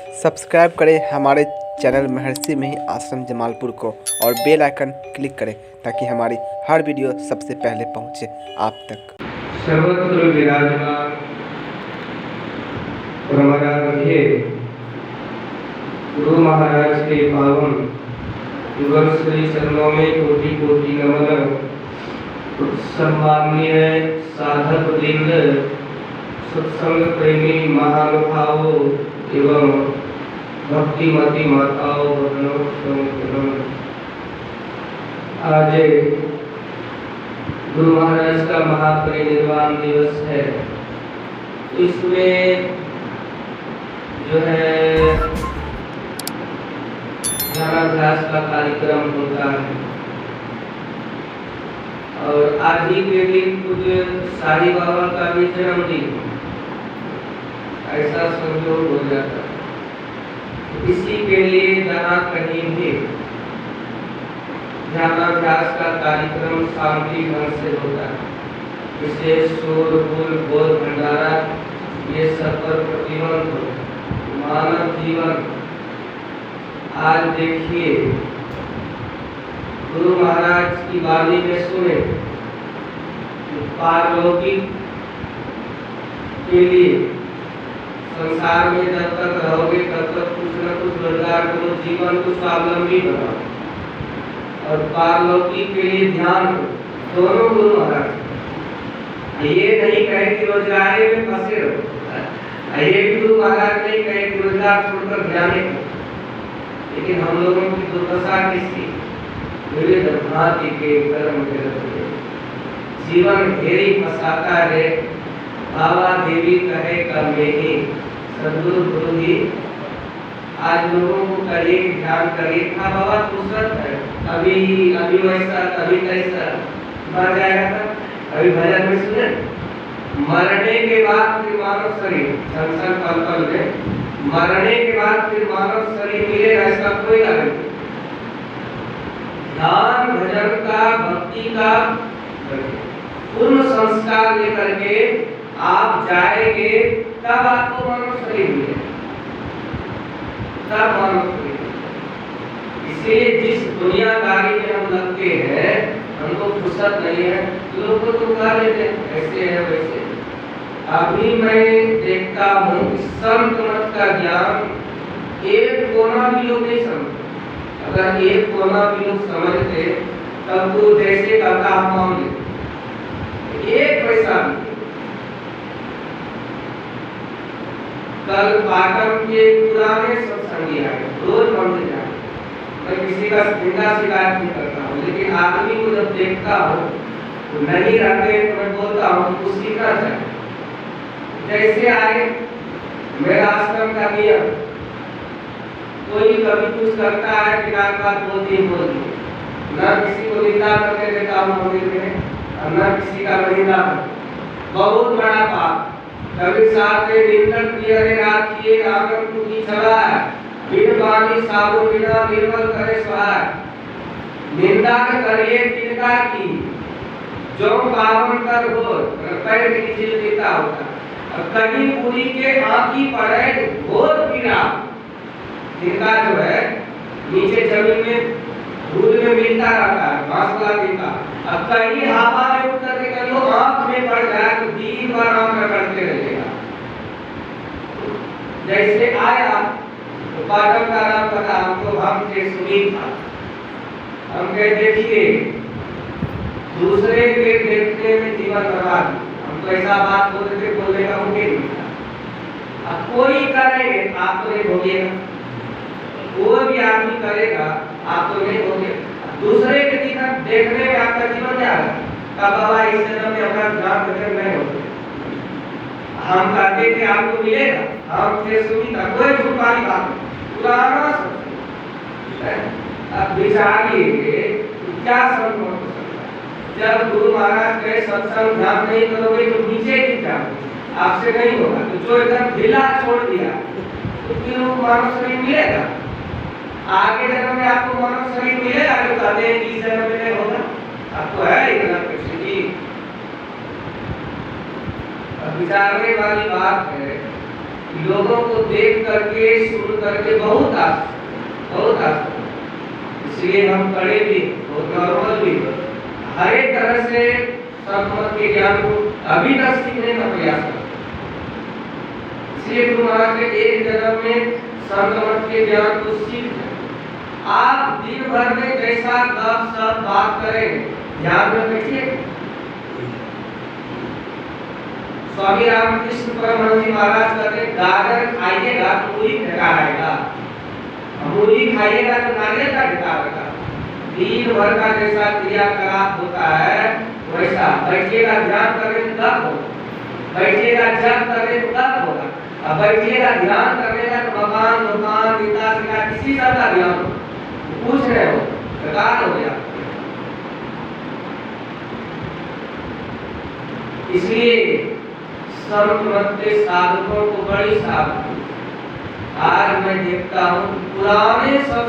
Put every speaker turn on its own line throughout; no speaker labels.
Subscribe करें हमारे channel महर्षि मिहिर आश्रम जमालपुर को और बेल आइकन क्लिक करें ताकि हमारी हर वीडियो सबसे पहले पहुंचे आप तक।
सर्वत्र विराजमान परमाराध्य गुरु महाराज के पावन युगल श्री चरणों में कोटि कोटि नमन। सम्माननीय साधक वृंद, सत्संग प्रेमी महानुभावों एवं भक्तिमती माताओं बहनों, आज गुरु महाराज का महापरिनिर्वाण दिवस है। इसमें जो है ध्यानाभ्यास का कार्यक्रम होता है और आज ही के दिन पूज्य साईं बाबा का भी जन्मदिन, ऐसा संयोग हो जाता है। इसी के लिए जहाँ कहीं भी ध्यानाभ्यास का कार्यक्रम शांति ढंग से होता है, विशेष शोरगुल बोल भंडारा ये सब पर प्रतिबंध हो। मानव जीवन आज देखिए गुरु महाराज की वाणी में सुने, पारलौकिक के लिए संसार में जब तक रहोगे तब तक कुछ न कुछ रोजगार करो, जीवन को स्वावलंबी बनाओ और पारलौकिक के लिए ध्यान दो। दोनों गुरु महाराज ये नहीं कहे कि रोजगार में फंसे रहो, ये भी गुरु महाराज नहीं कहे कि रोजगार छोड़कर ध्यान करो। लेकिन हम लोगों की दुर्दशा किसकी? विविध भांति के कर्म करते जीवन घेरी फंसाता है। बाबा देवी कहे कर्मे ही सदगुरु गुरु ही। आज लोगों को करिए ध्यान करिए, हाँ बाबा फुर्सत है, अभी वैसा अभी कैसा मर जाएगा था। अभी भजन में सुने, मरने के बाद फिर मानव शरीर संसार कल्पल में मरने के बाद फिर मानव शरीर मिलेगा, ऐसा कोई नहीं। ध्यान भजन का भक्ति का पूर्ण संस्कार लेकर के आप जाएंगे तब आपको मानव शरीर मिलेगा, तब मानव शरीर। इसलिए जिस दुनियादारी में हम लगते हैं, हमको फुर्सत नहीं है, लोग को तो कह लेते हैं ऐसे है वैसे। अभी मैं देखता हूँ संत मत का ज्ञान एक कोना भी लोग नहीं समझते। अगर एक कोना भी लोग समझते तब तो जैसे करता हम मान लेते, एक पैसा भी। कल पाटन के पुराने सत्संगी आए, रोज मंदिर जाए। मैं किसी का निंदा शिकायत नहीं करता हूँ, लेकिन आदमी को जब देखता हूँ तो नहीं रहते तो मैं बोलता हूँ कुछ सीखना चाहिए। जैसे आए मेरा आश्रम का नियम, कोई कभी कुछ करता है बिना बात बोलती न किसी को निंदा करने देता हूँ मंदिर में, न किसी का निंदा। बहुत बड़ा पाप। कभी साथ में निंदन किए रात किए आंगन टूटी चला, बिन पानी साबुन बिना निर्मल करे सहाय। निंदा करिए तिनका की जो पावन कर हो, पैर के नीचे देता होता। कहीं पूरी के आंखी पड़े घोर पीड़ा। तिनका जो है नीचे जमीन में दूध में मिलता रहता है, मसला मिलता। अब कहीं हवा में उठ करके कहीं आंख में पड़ जाए तो दिन भर आंख रगड़ते रहेगा। जैसे आया तो पाठक का नाम पता हमको, हम के सुनील था। हम कहे देखिए दूसरे के देखने में जीवन बर्बाद। हम तो ऐसा बात बोलने का मुझे नहीं था। अब कोई करेंगे आप तो नहीं भोगिएगा, कोई भी आदमी करेगा आप तो नहीं होंगे। दूसरे के देखने में आपका जीवन जाएगा। तब बाबा इस जन्म में अपना ध्यान भजन नहीं होते। हम कहते थे आपको मिलेगा, हम थे सुनी था, कोई झूठ वाली बात पुराना अब विचारिए क्या संभव हो सकता है। जब गुरु महाराज कहे सत्संग ध्यान नहीं करोगे तो नीचे गिर जाओगे, आपसे नहीं होगा। तो जो एकदम ढीला छोड़ दिया तो फिर वो मानव शरीर मिलेगा। आगे जन्म में आपको मानव शरीर मिलेगा, जो कहते हैं कि इस जन्म में नहीं होगा। आपको है इतना कुछ जी। विचारने वाली बात है, लोगों को देख करके सुन सुन करके बहुत आसान, इसलिए हम पढ़े भी, बहुत नॉर्मल भी, हर एक तरह से संत मत के ज्ञान को अभी तक सीखने का प्रयास करते। इसलिए गुरु महाराज के एक जन्म में संत मत के ज्ञान को सीख, आप दिन भर में जैसा गप सप बात करें ध्यान में रखिए। स्वामी रामकृष्ण परमहंस जी महाराज कहते हैं, गाजर खाइएगा तो मूली फेंका आएगा, मूली खाइएगा तो नारियल का ढेका आएगा। दिन भर का जैसा क्रियाकलाप होता है वैसा बैठिएगा ध्यान करने तो तब होगा, बैठिएगा जप करने तो तब होगा, अब बैठिएगा ध्यान करने का तो मकान दुकान गीता शिक्षा किसी सब का ध्यान पूछ रहे हो, बेकार हो गया। इसलिए संत मत के साधकों को बड़ी सावधानी, आज मैं देखता हूँ पुराने सब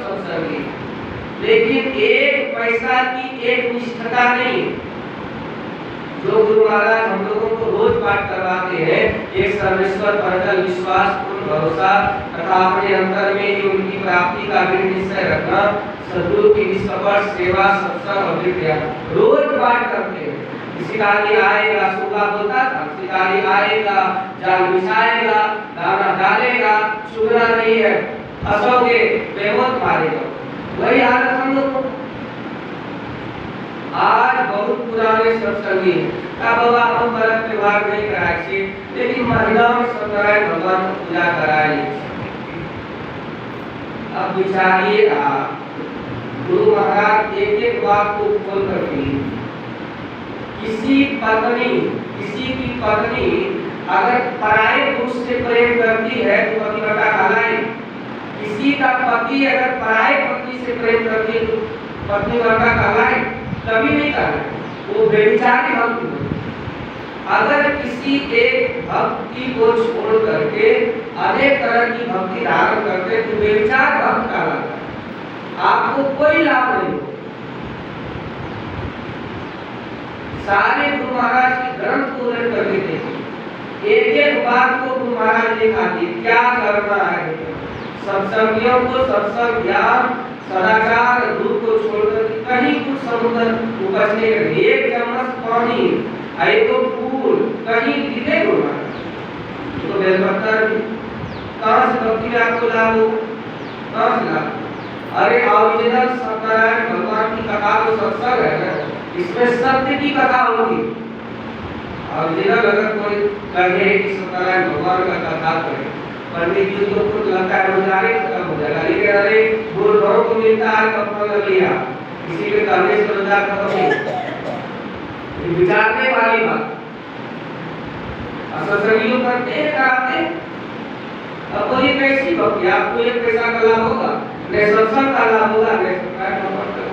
सत्संगी, लेकिन एक पैसा की एक निष्ठता नहीं। जो गुरु महाराज हम लोगों को रोज पाठ करवाते हैं, एक सर्वेश्वर पर अटल विश्वास पूर्ण भरोसा तथा अपने अंतर में ही उनकी प्राप्ति का भी निश्चय रखना, सद्गुरु की निष्कपट सेवा सत्संग और विद्या रोज पाठ करते हैं। शिकारी आएगा सूखा बोलता था, शिकारी आएगा जाल बिछाएगा दाना डालेगा, चुगना नहीं है, हंसोगे बेमौत मारेगा, वही हालत हम लोग। आज बहुत पुराने सत्संगी का बाबा हम व्रत त्योहार नहीं कराए छे, लेकिन महिलाओं सत्यनारायण भगवान की पूजा कराए। अब विचारिएगा गुरु महाराज एक एक बात को खोल करके, किसी की पत्नी अगर पराये पुरुष से प्रेम करती है तो पतिव्रता कहलाए, किसी का पति अगर पराये पत्नी से प्रेम करती है तो पतिव्रता कहलाए, कभी नहीं कहलाए, वो व्यभिचारी भक्ति। अगर किसी एक भक्ति को छोड़ करके अनेक तरह की भक्ति धारण करते तो व्यभिचार भक्त कहलाता है, आपको कोई लाभ नहीं। सारे गुरु महाराज के ग्रंथ को उल्लेख कर देते हैं, एक एक बात को गुरु महाराज लिखा दिए क्या करना है। सत्संगियों को सत्संग ज्ञान सदाचार दूध को छोड़कर कहीं कुछ समुद्र उपजने के एक चम्मच पानी एक फूल कहीं दिखे गुरु महाराज तो बेलपत्तर कहाँ से भक्ति में आपको लाभ हो, कहाँ से लाभ। अरे ओरिजिनल सत्यनारायण भगवान की कथा तो सत्संग है ना, इसमें सत्य की कथा होगी। ओरिजिनल अगर कोई कहे कि सत्यनारायण भगवान का कथा करे, पंडित जी को खुद लगता है रोजगारी खत्म हो जाएगा, लेकिन अरे गुरुओं को मिलता है कपड़ा कर लिया, किसी के कहने से रोजगार खत्म नहीं। विचारने वाली बात असत्संगियों करते कराते, अब कोई कैसी भक्ति, आपको एक पैसा का लाभ होगा, न सत्संग का लाभ होगा, न सरकार का लाभ होगा।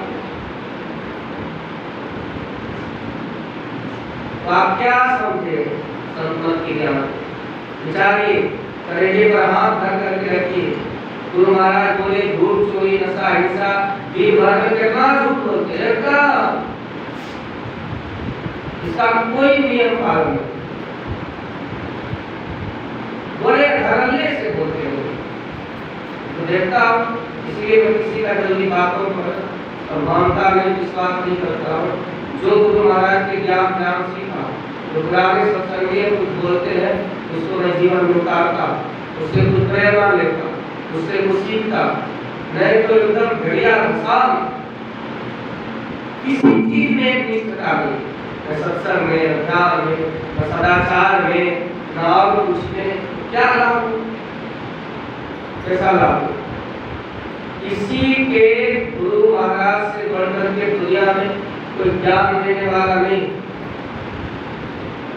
तो आप क्या समझे संत की ज्ञान, विचारिए, कलेजे पर हाथ धर करके रखिए। गुरु महाराज बोले झूठ चोरी नशा हिंसा दिन भर में कितना झूठ बोलते हैं, इसका कोई नियम पालन नहीं, बड़े धड़ल्ले से बोलते हैं। तो देखता हूँ, इसलिए मैं किसी का जल्दी बातों पर मानता नहीं, विश्वास नहीं करता हूँ। जो गुरु महाराज के ज्ञान सीखा, जो पुराने सत्संगी कुछ बोलते हैं उसको मैं जीवन में उतारता, उससे कुछ प्रेरणा लेता, उससे कुछ सीखता, नहीं तो एकदम घड़िया नुकसान किसी चीज में निष्ठता नहीं, न सत्संग में, न ध्यान में, न सदाचार में, न और कुछ में। क्या लाभ, कैसा लाभ? किसी के गुरु महाराज से बढ़कर के दुनिया में कोई ज्ञान देने वाला नहीं।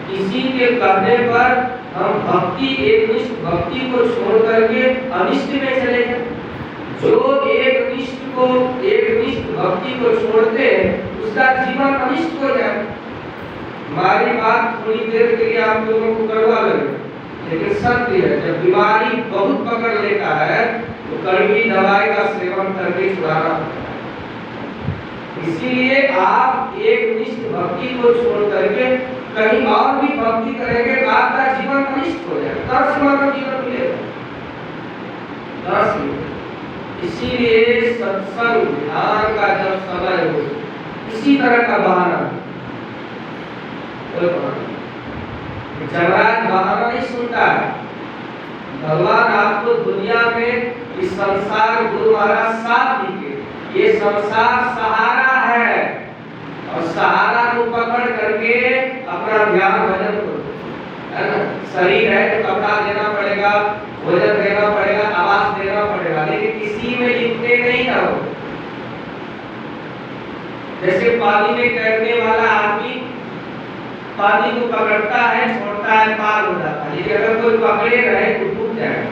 किसी के कहने पर हम भक्ति एकनिष्ठ भक्ति को छोड़ करके अनिष्ट में चले जाए। जो एकनिष्ठ भक्ति को छोड़ते हैं उसका जीवन अनिष्ट हो जाए। हमारी बात थोड़ी देर के लिए आप लोगों को कड़वा लगे, लेकिन सत्य है, जब बीमारी बहुत पकड़ लेता है तो कड़वी दवाई का सेवन करके छुड़ाना होता है। इसीलिए आप एक निष्ठ भक्ति को छोड़ करके कहीं और भी भक्ति करेंगे तो आपका जीवन अनिष्ट हो जाएगा, कहाँ से हमारा जीवन मिलेगा, कहाँ से मिलेगा? इसीलिए सत्संग ध्यान का जब समय हो, इसी तरह का बहाना, कोई बहाना जबराज बहाना नहीं सुनता है। भगवान आपको दुनिया में इस संसार गुरु महाराज साथ दीजिए, ये संसार सहारा है और सहारा को पकड़ करके अपना ध्यान भजन करो, है ना। शरीर है तो कपड़ा देना पड़ेगा, भोजन देना पड़ेगा, आवास देना पड़ेगा, लेकिन किसी में लिपटे नहीं रहो। जैसे पानी में तैरने वाला आदमी पानी को पकड़ता है, छोड़ता है, पार हो जाता है, लेकिन अगर कोई पकड़े रहे तो डूब जाएगा।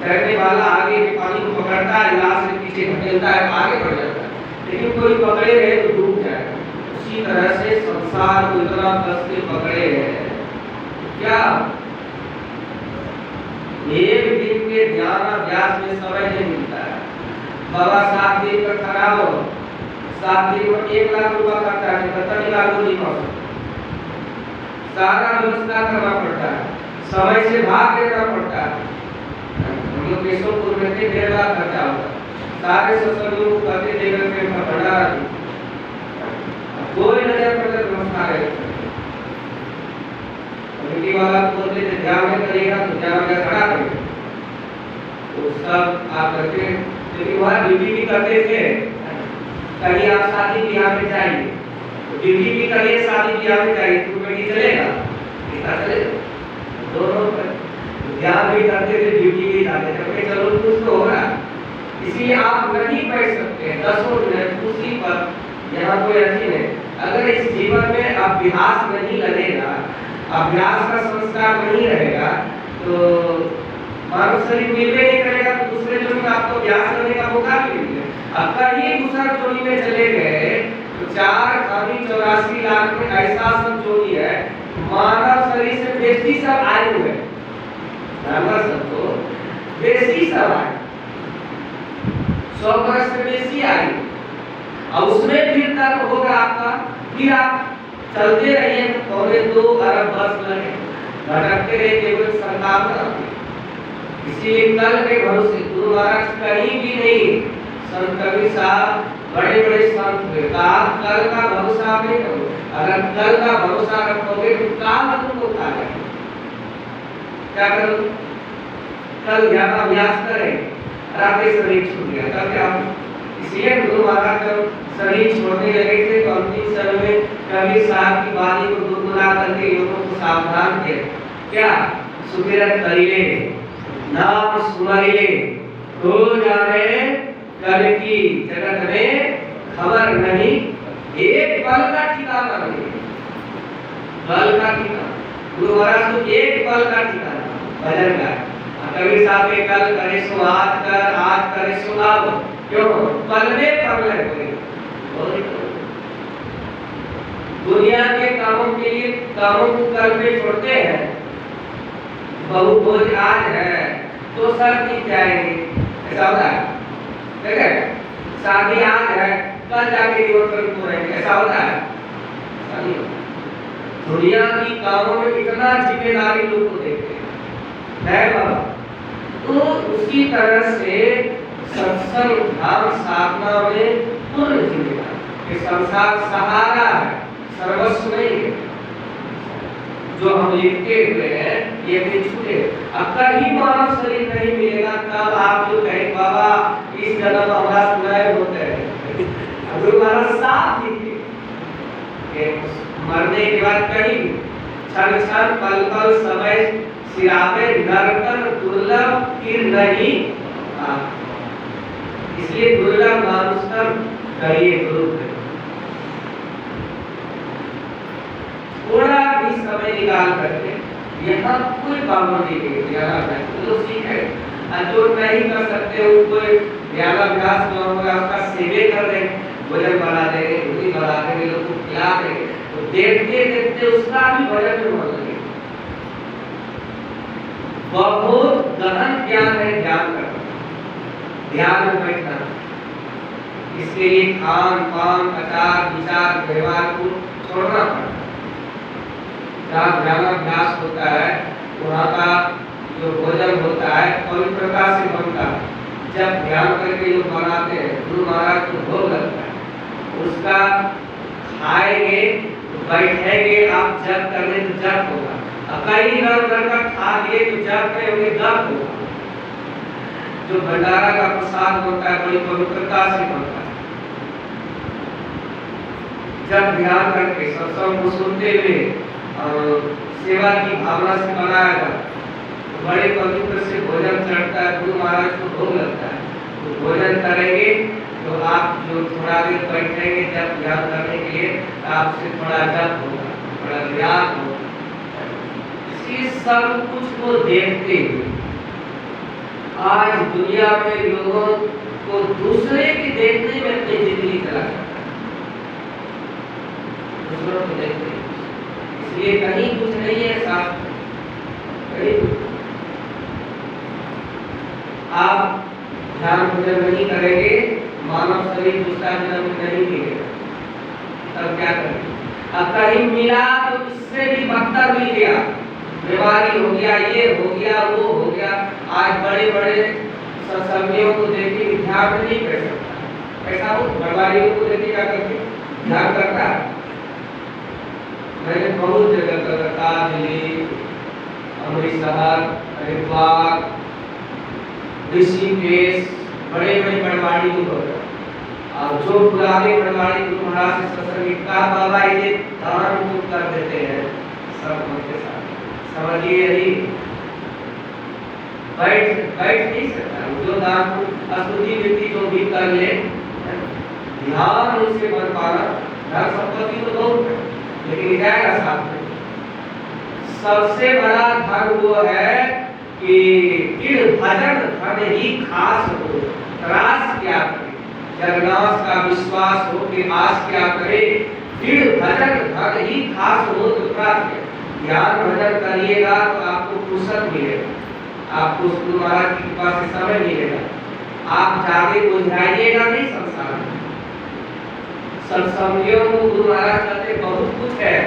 तैरने वाला आगे के पानी को पकड़ता है, लाश से पीछे ढकेलता है, आगे बढ़ जाता है, लेकिन कोई पकड़े रहे तो डूब जाएगा। उसी तरह से संसार को इतना कस के पकड़े हैं, क्या एक दिन के ध्यान अभ्यास में समय नहीं मिलता है। बाबा 7 दिन का खड़ा हो, 7 दिन में 1 लाख रुपया खर्चा है, 70 लाख को नहीं पहुंचता, सारा व्यवस्था करना पड़ता है, समय से भाग देना पड़ता है। हम लोग केशवपुर में थे, 1.5 लाख खर्चा होता, सारे सत्संगों को करते देकर के भंडारा दी, कोई नजर पर व्यवस्था है। कमेटी वाला बोलते थे ध्यान में करेगा तो ध्यान में खड़ा करेगा, तो सब आप करते, लेकिन वहाँ ड्यूटी भी करते थे। कहीं आप शादी ब्याह में जाइए, ड्यूटी भी करिए, शादी ब्याह में जाइए, तो कहीं चलेगा, कितना चलेगा, दोनों पर ध्यान भी करते थे, ड्यूटी भी जाते थे, चलो कुछ तो हो रहा है। इसलिए आप नहीं बैठ सकते 10 मिनट कुर्सी पर, यहाँ कोई अच्छी नहीं। अगर इस जीवन में अभ्यास नहीं लगेगा, अभ्यास का संस्कार नहीं रहेगा, तो मानव शरीर मिलने नहीं करेगा, तो दूसरे जोड़ी में आपको अभ्यास करने का मौका भी नहीं मिलेगा। अब कहीं दूसरा जोड़ी में चले गए तो 4.84 लाख में ऐसा सब जोड़ी है, मानव शरीर से बेसी सब आए हुए हैं, सब तो बेसी सब आए, 100 वर्ष से बेसी आए, अब उसमें फिर तक होगा आपका, फिर आप चलते रहिए तो 2 अरब वर्ष लगे, भटकते रहे केवल संताप। इसीलिए कल के भरोसे गुरु महाराज कहीं भी नहीं, संत कबीर साहब बड़े बड़े संत हुए, आप कल का भरोसा नहीं करो, अगर कल का भरोसा रखोगे तो काल तुमको खा जाएगा। क्या करो, कल ध्यान अभ्यास करें, आपके शरीर छूट गया, तब क्या हो? इसलिए गुरु महाराज जब शरीर छोड़ने लगे थे तो अंतिम समय में कबीर साहब की वाणी को गुनगुना करके लोगों को सावधान किया, क्या सुमिरन करिए, नाम सुमरिए, हो जाने कल की जगत में खबर नहीं, एक पल का ठिकाना नहीं, पल का ठिकाना। गुरु महाराज को एक पल का ठिकाना भजन का। कबीर साहब के कल करे सो आज करे सो अब, क्यों पल में पल है। दुनिया के कामों के लिए कामों को कल पे छोड़ते हैं, बहु भोज आज है तो सर बीत जाएंगे, ऐसा होता है, ठीक है, शादी आज है कल जाके दिवस पर रहेंगे, ऐसा होता है। दुनिया की कामों में इतना जिम्मेदारी लोग को देखते हैं बाबा, तो उसी तरह से सत्संग धाम साधना में पूर्ण जिम्मेदारी, ये संसार सहारा है, सर्वस्व नहीं है। जो हम लिखते हुए हैं ये भी छूटे, अब कहीं मानव शरीर नहीं मिलेगा, तब आप जो कहें बाबा इस जन्म हमारा सुनाए होते हैं, गुरु महाराज साफ लिखे मरने के बाद कहीं क्षण क्षण पल पल समय सिरावे नरकन दुर्लभ फिर नहीं, इसलिए दुर्लभ मानुषतम करिए गुरु, थोड़ा भी समय निकाल करके यहाँ कोई पाबंदी नहीं, तो सीखे। जो नहीं कर सकते उनको ध्यानाभ्यास जो होगा उसका सेवे कर देंगे, भोजन बना देंगे, रोटी बना देंगे, लोग को खिला देंगे, तो देखते देखते उसका भी भजन में मन लगे। बहुत गहन ज्ञान है ध्यान करना, ध्यान में बैठना, इसके लिए खान पान आचार विचार व्यवहार को छोड़ना पड़ता है। जहाँ ध्यानाभ्यास होता है वहाँ का जो भोजन होता है पवित्रता से बनता है। जब ध्यान करके लोग बनाते हैं, गुरु महाराज को भोग लगता है, उसका खाएंगे तो बैठेंगे, आप जप करने तो जप होगा, और कई घर का खा लिए तो जप में होंगे जप होगा। जो भंडारा का प्रसाद होता है बड़ी पवित्रता से बनता है। जब ध्यान करके सत्संग को सुनते हुए और सेवा की भावना से बनाया जाता है तो बड़े पवित्र से भोजन चढ़ता है, गुरु महाराज को भोग लगता है। तो भोजन करेंगे तो आप जो थोड़ा देर बैठेंगे जब ध्यान करने के लिए, आपसे थोड़ा जप होगा, थोड़ा ध्यान होगा। इसी सब कुछ को देखते हुए आज दुनिया में लोगों को दूसरे की देखने में अपनी जिंदगी चला जाता है, दूसरों को देखते, इसलिए कहीं कुछ नहीं है साथ कहीं। आप ध्यान भजन नहीं करेंगे, मानव शरीर दूसरा जन्म नहीं मिलेगा, तब क्या करेंगे? अब कहीं मिला तो इससे भी बदतर मिल गया, बीमारी हो गया, ये हो गया, वो हो गया। आज बड़े बड़े सत्संगियों को देखिए ध्यान नहीं कर सकता, ऐसा हो बीमारियों को देखिए क्या करके ध्यान करता है। मैंने बहुत जगह कलकत्ता, दिल्ली, अमृतसर, हरिद्वार, ऋषिकेश बड़े बड़े पटवारी लोग होते हैं, और जो पुराने पटवारी गुरु महाराज से सत्संग का बाबा ये दान मुक्त कर देते हैं सब उनके साथ, समझिए यही बैठ नहीं सकता। जो दान स्तुति व्यक्ति जो भी कर ले, ध्यान उनसे बन पाना, धन संपत्ति तो बहुत है लेकिन जाएगा साथ में। सबसे बड़ा धन वो है कि भजन धन ही खास हो, त्रास क्या करे, जगन्नाथ का विश्वास हो कि आस क्या करे, दृढ़ भजन धन ही खास हो तो त्रास क्या। ध्यान भजन करिएगा तो आपको फुर्सत मिलेगा, आपको गुरु महाराज की कृपा से समय मिलेगा, आप जाके बुझाइएगा नहीं संसार में। सत्संगियों को गुरु महाराज कहते बहुत कुछ है,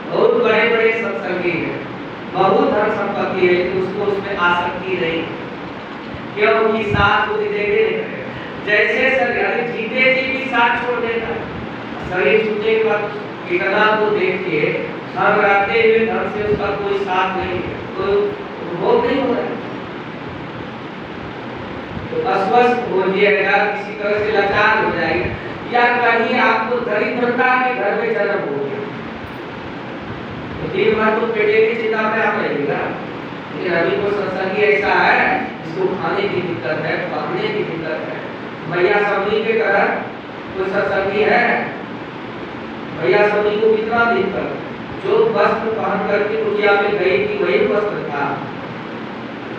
बहुत बड़े बड़े सत्संगी हैं, बहुत धन संपत्ति है, लेकिन उसको उसमें आसक्ति नहीं, क्योंकि साथ को देखे नहीं। जैसे शरीर जीते जी भी साथ छोड़ देता है, शरीर छूटने के बाद कितना को देखिए सब रहते हुए धन से उसका कोई साथ नहीं है, कोई उपभोग नहीं हो रहा है, तो अस्वस्थ हो जाएगा, किसी तरह से लाचार हो जाएगा, या कहीं आपको दरिद्रता के घर में जन्म हो गया तो दिन भर तो पेटे की चिंता में आप रहिएगा। लेकिन अभी को सत्संगी ऐसा है जिसको खाने की दिक्कत है, पहनने की दिक्कत है। भैया सबनी के तरह कोई सत्संगी है, भैया सबनी को कितना दिक्कत, जो वस्त्र पहन करके कुटिया में गई थी वही वस्त्र था,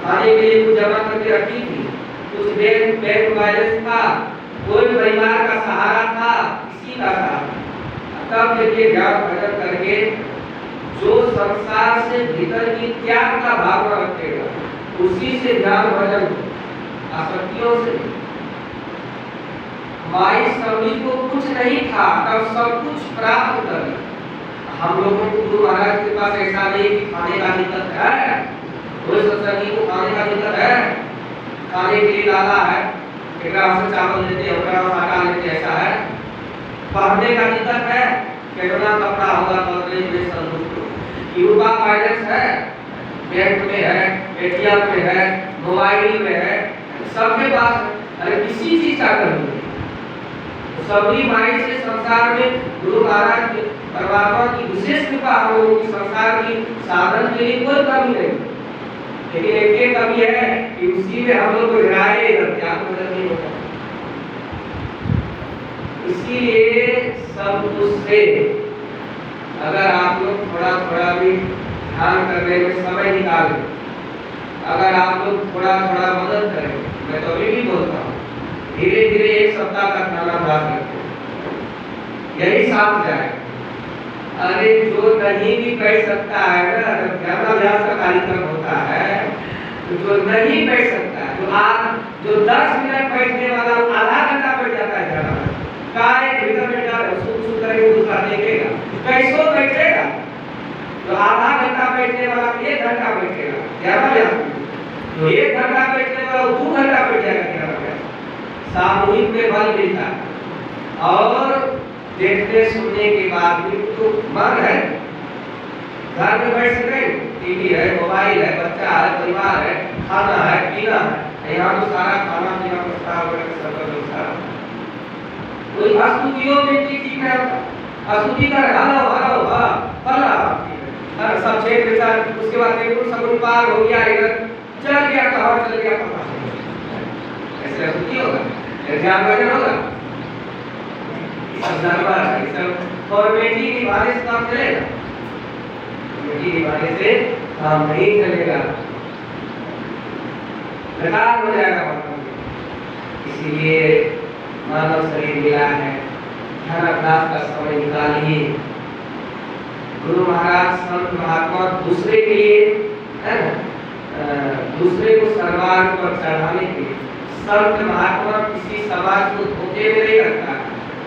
खाने के लिए कुछ जमा करके रखी थी, कुछ बैंक बैलेंस था, कोई परिवार का सहारा था, किसी का सहारा। तब देखिए ध्यान भजन करके जो संसार से भीतर की त्याग का भावना रखेगा उसी से ध्यान भजन, आसक्तियों से। माई सभी को कुछ नहीं था तब सब कुछ प्राप्त कर लिया। हम लोगों को गुरु महाराज के पास ऐसा नहीं कि खाने का दिक्कत है, कोई सत्संगी को खाने का दिक्कत है, खाने के लिए लाला है, एक से चावल लेते हैं, आटा लेते, ऐसा है। पहनने का दिक्कत है, कितना कपड़ा होगा बदले में संतुष्ट, युवा फाइनेंस है, बैंक में है, एटीएम में है, मोबाइल में है, सबके पास है। अरे किसी चीज का कमी नहीं, सभी माई से संसार में गुरु महाराज की परमात्मा की विशेष कृपा हम लोगों की संसार की साधन के लिए कोई कमी नहीं, लेकिन एक कमी है कि उसी में हम लोग को हिराए त्याग भजन नहीं होता। इसीलिए सब कुछ से अगर आप लोग थोड़ा थोड़ा भी ध्यान करने में समय निकालें, अगर आप लोग थोड़ा थोड़ा मदद करें, मैं तो अभी भी बोलता हूँ धीरे धीरे एक सप्ताह का ध्यानाभ्यास करते यही साफ जाए। अरे जो नहीं भी बैठ सकता है ना, जब ध्यानाभ्यास का कार्यक्रम होता है तो जो नहीं बैठ सकता है, जो 10 मिनट बैठने वाला आधा घंटा बैठ जाता है ध्यानाभ्यास, भीतर बैठा सुन करके दूसरा देखेगा कैसो बैठेगा, जो आधा घंटा बैठने वाला 1 घंटा बैठेगा 11 व्यास, जो 1 घंटा बैठने वाला 2 घंटा बैठ जाएगा 11 व्यास। सामूहिक में बल मिलता है। और देखने सुनने के बाद भी तो मन है, घर में बैठ सके, टीवी है, मोबाइल है, बच्चा है, परिवार है, खाना है, पीना है, यहाँ तो सारा खाना पीना प्रस्ताव सब व्यवस्था। कोई अस्तुतियों में ठीक है, अस्तुति कर हलो हलो हाँ पला सब छेद विचार, उसके बाद देखो सगुन पार हो गया, इधर चल गया, कहाँ चल गया पता नहीं। ऐसे अस्तुति होगा, ध्यान भजन होगा, सब दरबार है, सब फॉर्मेलिटी निभाने से काम चलेगा, निभाने से काम नहीं चलेगा, बेकार हो जाएगा। इसीलिए मानव शरीर मिला है, ध्यान अभ्यास का समय निकालिए। गुरु महाराज संत महात्मा दूसरे के लिए है ना, दूसरे को सरवार पर चढ़ाने के लिए, संत महात्मा किसी समाज को धोखे में नहीं रखता,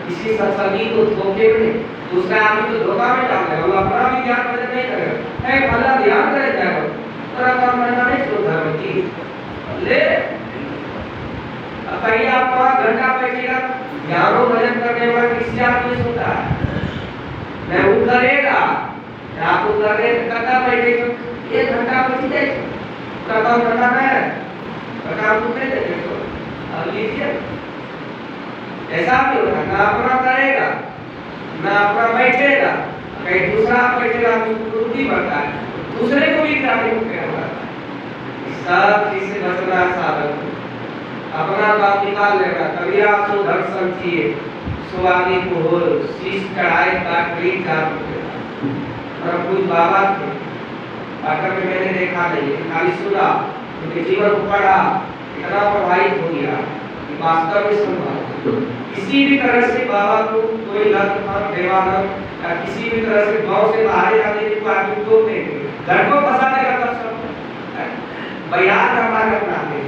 किसी सत्संगी को धोखे में नहीं, दूसरा आदमी को धोखा में डाल देगा, वो अपना भी ध्यान भजन नहीं करेगा, है भला ध्यान करे जाएगा, तेरा काम करना नहीं छोड़ धर्म की ले। कहीं आप 5 घंटा बैठेगा, ज्ञानो भजन करने वाला किसी आदमी सुनता है, मैं वो करेगा, आप वो करे करता बैठेगा, 1 घंटा बैठ जाए, उसका काम करना है, काम तो नहीं देते तो अब लीजिए। ऐसा भी होता है, ना अपना करेगा, ना अपना बैठेगा, कहीं दूसरा बैठेगा तो भी बढ़ता है, दूसरे को भी ग्रामीण करता है। सब चीज से बचना साधन, अपना काम निकाल लेगा। कबीरा सो धर संचिए सुवानी को हो, शीश चढ़ाए काटरी जात और कुछ बाबा थे, पाठक में मैंने देखा नहीं, खाली सुना, उनके जीवन को पढ़ा, इतना प्रभावित हो गया कि वास्तव में संभव किसी भी तरह से बाबा को कोई लत देवानंद या किसी भी तरह से गांव से बाहर जाने की आदमी को नहीं, घर को फंसा देगा तब सब बयान हमारा अपनाते,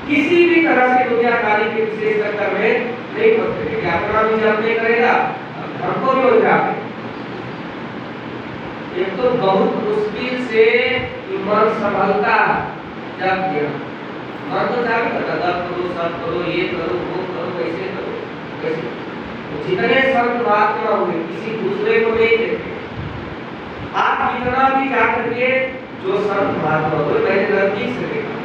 किसी भी तरह से दुनियादारी के विशेष चक्कर में नहीं फंसते, कि अपना भी जब नहीं करेगा हमको भी हो जाए। एक तो बहुत मुश्किल से मन संभलता जब गया, मन तो जान करता था करो सब करो, ये करो वो करो, कैसे करो कैसे। जितने संत महात्मा हुए किसी दूसरे को नहीं देखते, आप जितना भी जाकर के जो संत महात्मा हुए मैंने नजदीक से देखा,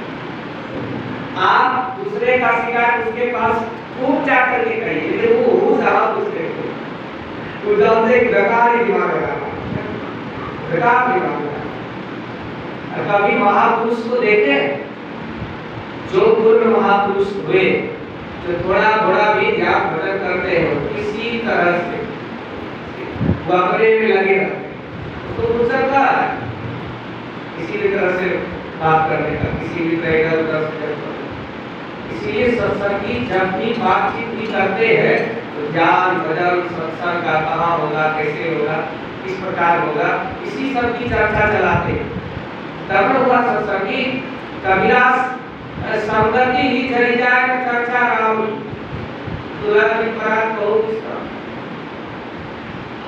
आप दूसरे का शिकायत उसके पास खूब जाकर के कहिए, लेकिन वो जहाँ दूसरे को जानते कि बेकार ही दिमाग लगा, बेकार दिमाग लगा। कभी महापुरुष को देखे, जो पूर्ण महापुरुष हुए, जो थोड़ा थोड़ा भी ध्यान भजन करते हो किसी तरह से, वो अपने में लगे रहते, तो कुछ सकता है किसी भी तरह से बात करने का, किसी भी तरह से। इसलिए सत्संगी जब भी बातचीत भी करते हैं तो ज्ञान भजन सत्संग का कहाँ होगा, कैसे होगा, किस प्रकार होगा, इसी सब की चर्चा चलाते हैं। तब हुआ सत्संगी कबीरा संगति ही चली जाए तो चर्चा राम तुरंत विपरात कहो किसका।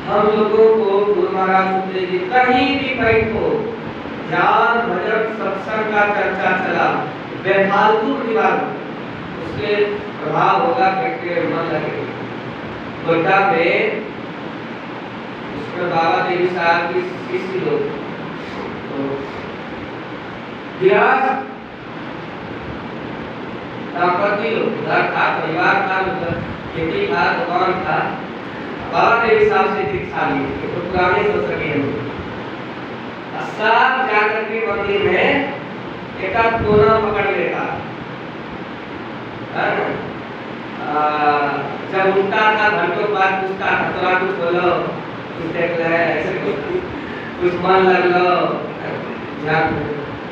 हम लोगों को गुरु महाराज जी कहीं भी बैठो, ज्ञान भजन सत्संग का चर्चा चला, बेफालतू विवाद, उसके प्रभाव होगा कि मन लगेगा। गोड्डा में उसमें बाबा देवी साहब की शिष्य लोग तो दंपति लोग, घर था, परिवार था, खेती था, दुकान था, बाबा देवी साहब से दीक्षा ली, तो पुराने सत्संगी हैं। सब जाकर के मंदिर में एक कोना पकड़ लेता, जब उठता था घंटों बाद पूछता था, थोड़ा कुछ बोलो, कुछ देख ले, ऐसे कुछ मन लग लो,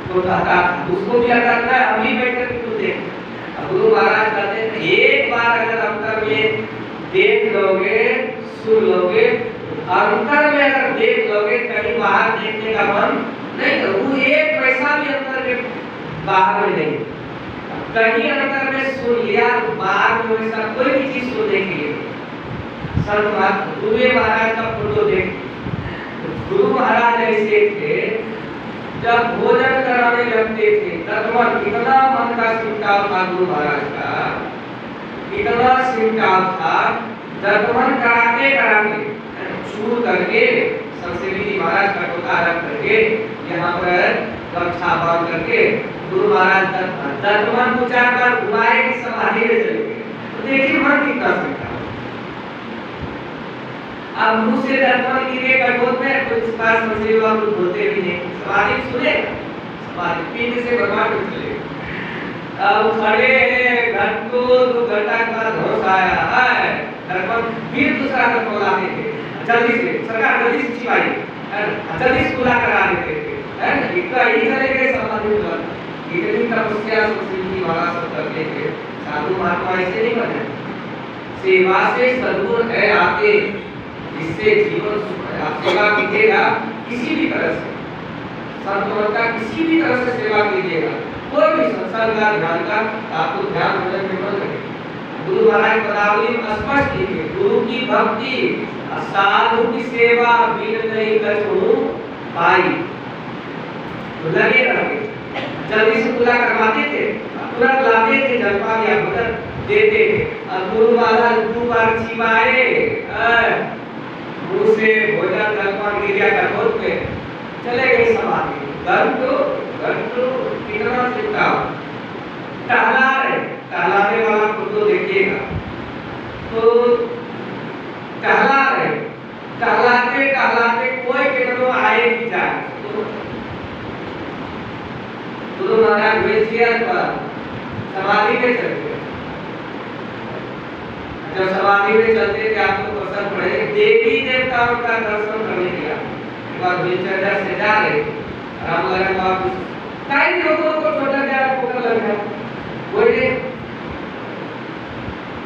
तो कहता उसको भी लगता है हम ही बैठ कर कुछ देख। गुरु महाराज कहते हैं एक बार अगर अंतर में देख लोगे, सुन लोगे, अंतर में अगर देख लोगे, कहीं बाहर देखने का मन नहीं, तो वो एक पैसा भी अंतर में बाहर में नहीं, कहीं अंतर में सुन लिया, बाहर में वैसा कोई भी चीज सुनने के लिए संत महाराज का फोटो देख गुरु महाराज ऐसे थे, जब भोजन कराने लगते थे तत्मन इतना मन का सिमटाव था गुरु महाराज का, इतना सिमटाव था, दर्पण कराते कराते छूट करके संसेवी जी महाराज का टोका रख करके यहाँ पर गमछा बांध करके गुरु महाराज दर्पण उचार कर घुमाए की समाधि में चले गए। तो देखिए मन कितना सिमटा। अब मुंह से दर्पण गिरे कठोर में कुछ पास संसेवी बाबू बोलते भी नहीं, समाधि सुने, समाधि पिंड से भगवान उठ चले। अब खड़े घंटों 2 घंटा का धोस आया है, दर्पण फिर दूसरा दर्पण लाते थे जल्दी से, सरकार जल्दी से चिवाई, जल्दी से खुला करा देते थे, है ना? इतना ही चलेंगे समाधि में, इतनी तपस्या संस्कृति वाला सब करते थे। साधु महात्मा ऐसे नहीं बने, सेवा से सद्गुण है आते, जिससे जीवन सुख है। आप सेवा कीजिएगा किसी भी तरह से, संतों का किसी भी तरह से सेवा कीजिएगा, कोई भी संसार का ध्यान का आपको ध्यान होने में मत लगे। गुरु महाराज पदावली में स्पष्ट लिखे, गुरु की भक्ति साधु की सेवा बिन नहीं कछु पाई। तो लगे रहे, जल्दी से पूरा करवाते थे, तुरंत लाते थे, जलपान या भोजन देते थे। अब गुरु महाराज 2 बार छिपाए, मुंह से भोजन जलपान गिर गया कठोर पे, चले गए समाधि। घंटों कितना चिंता टहला रहे, टहलाने वाला फोटो देखिएगा तो टहला रहे, टहलाते टहलाते कोई कितनों आए भी जाए। गुरु महाराज वेचियर पर समाधि में चल गए। जब समाधि में चलते थे आपको प्रसन्न पड़े, देवी देवताओं का दर्शन करने गया, एक बार वेचियर से जा रहे, राम लखन बाबू कई लोगों को छोटा जा पोकर लग गया, बोले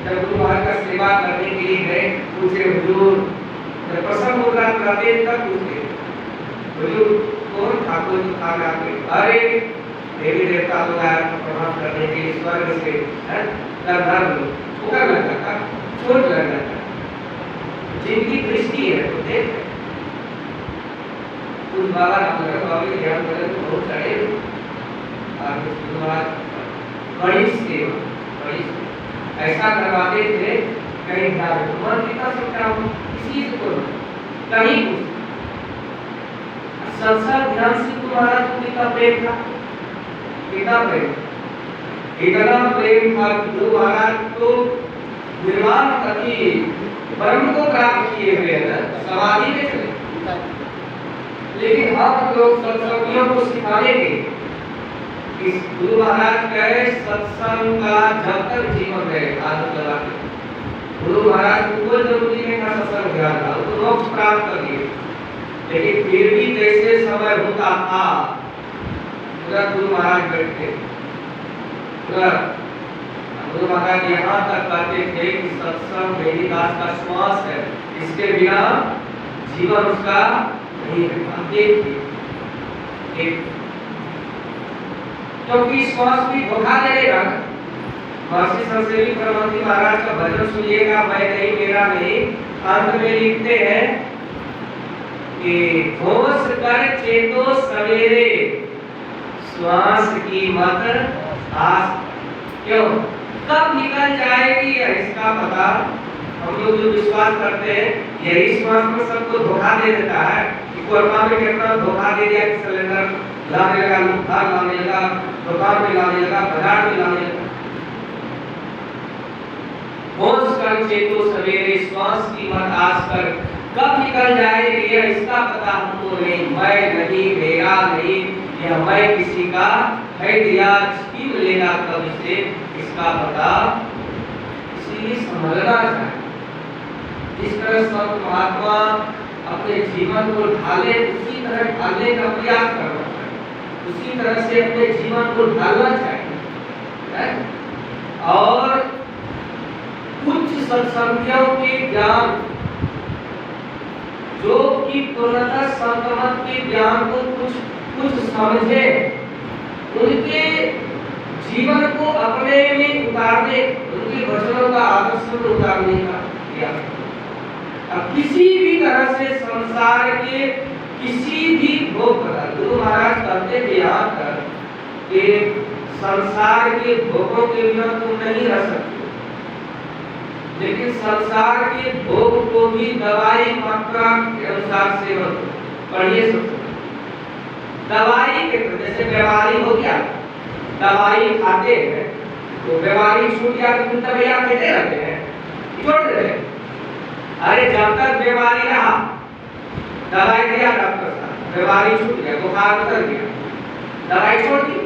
जब गुरु महाराज का सेवा करने के लिए गए, पूछे हुजूर, जब प्रसन्न हो रहा करते तब पूछे हुजूर कौन ठाकुर था आपके? अरे देवी देवता लोग आए प्रणाम करने के लिए स्वर्ग से, है धर्म पोकर लग जाता, चोट लग जाता, जिनकी दृष्टि है तो देख कुछ बाबा बाबा ध्यान करें तो बहुत सारे बड़ी सेवा, बड़ी ऐसा करवाते थे, कहीं ध्यान मन कितना सकता हूँ किसी से को कहीं कुछ संसार ध्यान से तुम्हारा कितना प्रेम था, कितना प्रेम, इतना प्रेम था गुरु महाराज तो निर्वाण गति ब्रह्म को प्राप्त किए हुए हैं, समाधि में चले। लेकिन हम लोग सत्संगियों को सिखाने के इस गुरु महाराज कहे सत्संग का जब तक जीवन है आदत लगा के। गुरु महाराज को कोई जरूरी नहीं था सत्संग ध्यान का, तो मोक्ष प्राप्त कर लिए, लेकिन फिर भी जैसे समय होता था पूरा गुरु महाराज बैठते, पूरा गुरु महाराज यहाँ तक कहते थे कि सत्संग मेरी दास का श्वास है, इसके बिना जीवन उसका नहीं है। देखिए क्योंकि श्वास भी धोखा देगा। महर्षि संसेवी परमहंस महाराज का भजन सुनिएगा, मैं नहीं मेरा नहीं, अंत में लिखते हैं कि होश कर चेतो सवेरे श्वास की मत आस, क्यों कब निकल जाएगी इसका पता। हम लोग जो विश्वास करते हैं यही श्वास में सबको धोखा दे देता है कि कोरोना में कितना धोखा दे दिया कि सिलेंडर लाने लगा, लुभार लाने लगा, दुकान में लाने लगा, बाजार में लाने लगा। होश कर चेतो सवेरे श्वास की मत आस कर, कब निकल जाएगी इसका पता हमको नहीं। मैं नहीं मेरा नहीं, यह मैं किसी का है दिया छीन लेगा कब से इसका पता। इसीलिए समझना चाहिए, जिस तरह संत महात्मा अपने जीवन को ढाले उसी तरह ढालने का प्रयास करना चाहिए, उसी तरह से अपने जीवन को ढालना चाहिए। और उच्च सत्संगियों के ज्ञान जो कि पूर्णतः संतमत के ज्ञान को कुछ समझे, उनके जीवन को अपने में उतारने, उनके वचनों का आदर्श में उतारने का प्रयास। अब किसी भी तरह से संसार के किसी भी भोग पदार्थ, गुरु महाराज कहते थे यहाँ तक कि संसार के भोगों के बिना तुम नहीं रह सकते, लेकिन संसार के भोग को भी दवाई मात्रा के अनुसार सेवन पढ़िए। दवाई के जैसे बीमारी हो गया, दवाई खाते हैं तो बीमारी छूट गया तो दवाइयाँ खाते रहते हैं, छोड़ रहे। अरे जब तक बीमारी रहा दवाई दिया डॉक्टर साहब, बीमारी छूट गया, बुखार उतर गया, दवाई छोड़ दी।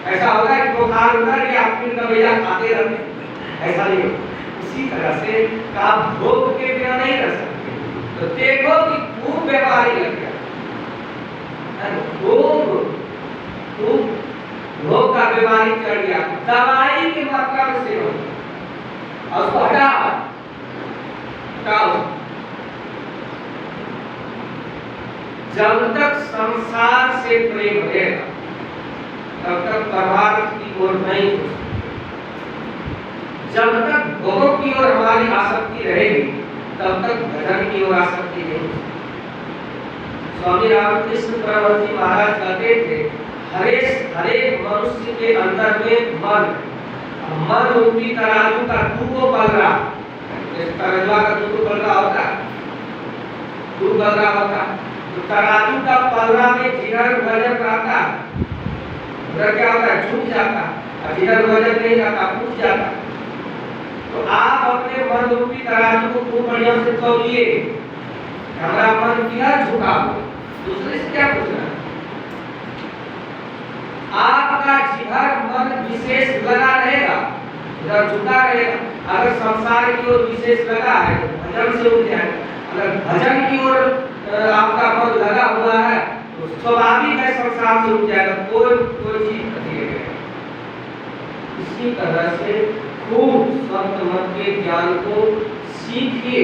ऐसा होगा कि बुखार उतर गया फिर दवाइयाँ खाते रहते, ऐसा नहीं हो। उसी तरह से आप भोग के बिना नहीं रह सकते। तो देखो कि खूब बीमारी लग गया, भोग का बीमारी चढ़ गया, दवाई की मात्रा में सेवन और उसको हटाओ। जब तक संसार से प्रेम रहेगा तब तक परमार्थ की ओर नहीं हो सकते। जब तक भोगों की ओर हमारी आसक्ति रहेगी तब तक भजन की ओर आसक्ति नहीं हो सकती। स्वामी रामकृष्ण परमहंस महाराज कहते थे हरेक मनुष्य के अंदर में मन रूपी तराजू का टूको पल रहा, जैसे तराजुआ का टूको पल रहा होता, टूक पल रहा होता, तो तराजू का पलड़ा में जिधर वजन रहता उधर क्या होता है, झुक जाता, और जिधर वजन नहीं रहता उठ जाता। तो आप अपने मन रूपी तराजू को खूब बढ़िया से तौलिए, हमारा मन किधर झुका हो, दूसरे से क्या पूछना। आपका जिधर मन विशेष लगा रहेगा उधर झुका रहेगा। अगर संसार की ओर विशेष लगा है तो भजन से उठ जाएगा, अगर भजन की ओर आपका मन लगा हुआ है तो स्वाभाविक है संसार से उठ जाएगा, कोई चीज नहीं है। इसी तरह से खूब संत मत के ज्ञान को सीखिए।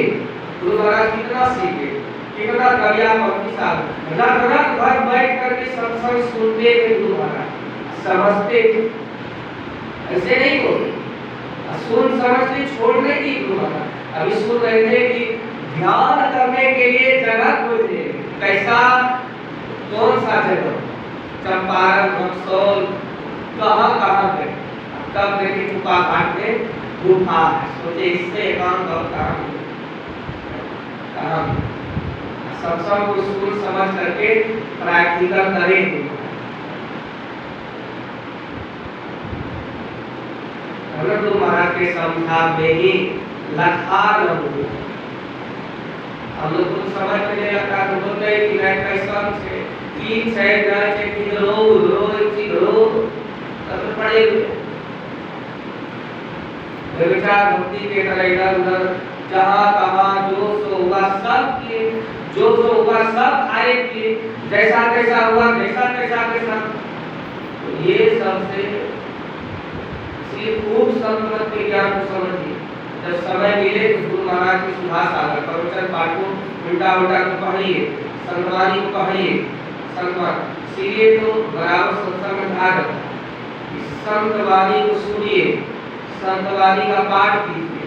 गुरु महाराज कितना सीखे, कितना कविया पंक्ति साहब रग भर बैठ करके सत्संग सुनते थे, गुरु महाराज समझते थे, ऐसे नहीं बोले, सुन समझते छोड़ नहीं दी गुरु महाराज। अभी सुन रहे थे कि ध्यान करने के लिए जगह खोजे, कैसा कौन सा जगह, चंपारण बक्सौल कहाँ पे, तब देखिए छुपा घाट में गुफा है, सोचे इससे एकांत और कहाँ सत्संग को सुन समझ करके प्रैक्टिकल करें। गुरु महाराज के समझा में ही लखार लोग हम लोग कुछ समझ में नहीं लगता तो बोलते हैं कि नहीं कैसा है तीन छह गाय के किधरो तब पड़े हुए विचार भक्ति के तरह इधर उधर जहाँ तहाँ जो सो हुआ सब किए, जो सो हुआ सब खाए पिए, जैसा कैसा हुआ कैसा तो ये सबसे खूब संत के ज्ञान को समझिए। जब समय मिले तो गुरु महाराज की सुभाष आकर प्रवचन पाठ को उल्टा को पढ़िए, संतवाणी को पढ़िए, इसीलिए तो बराबर सत्संग में भाग संतवाणी को सुनिए, संतवाणी का पाठ कीजिए,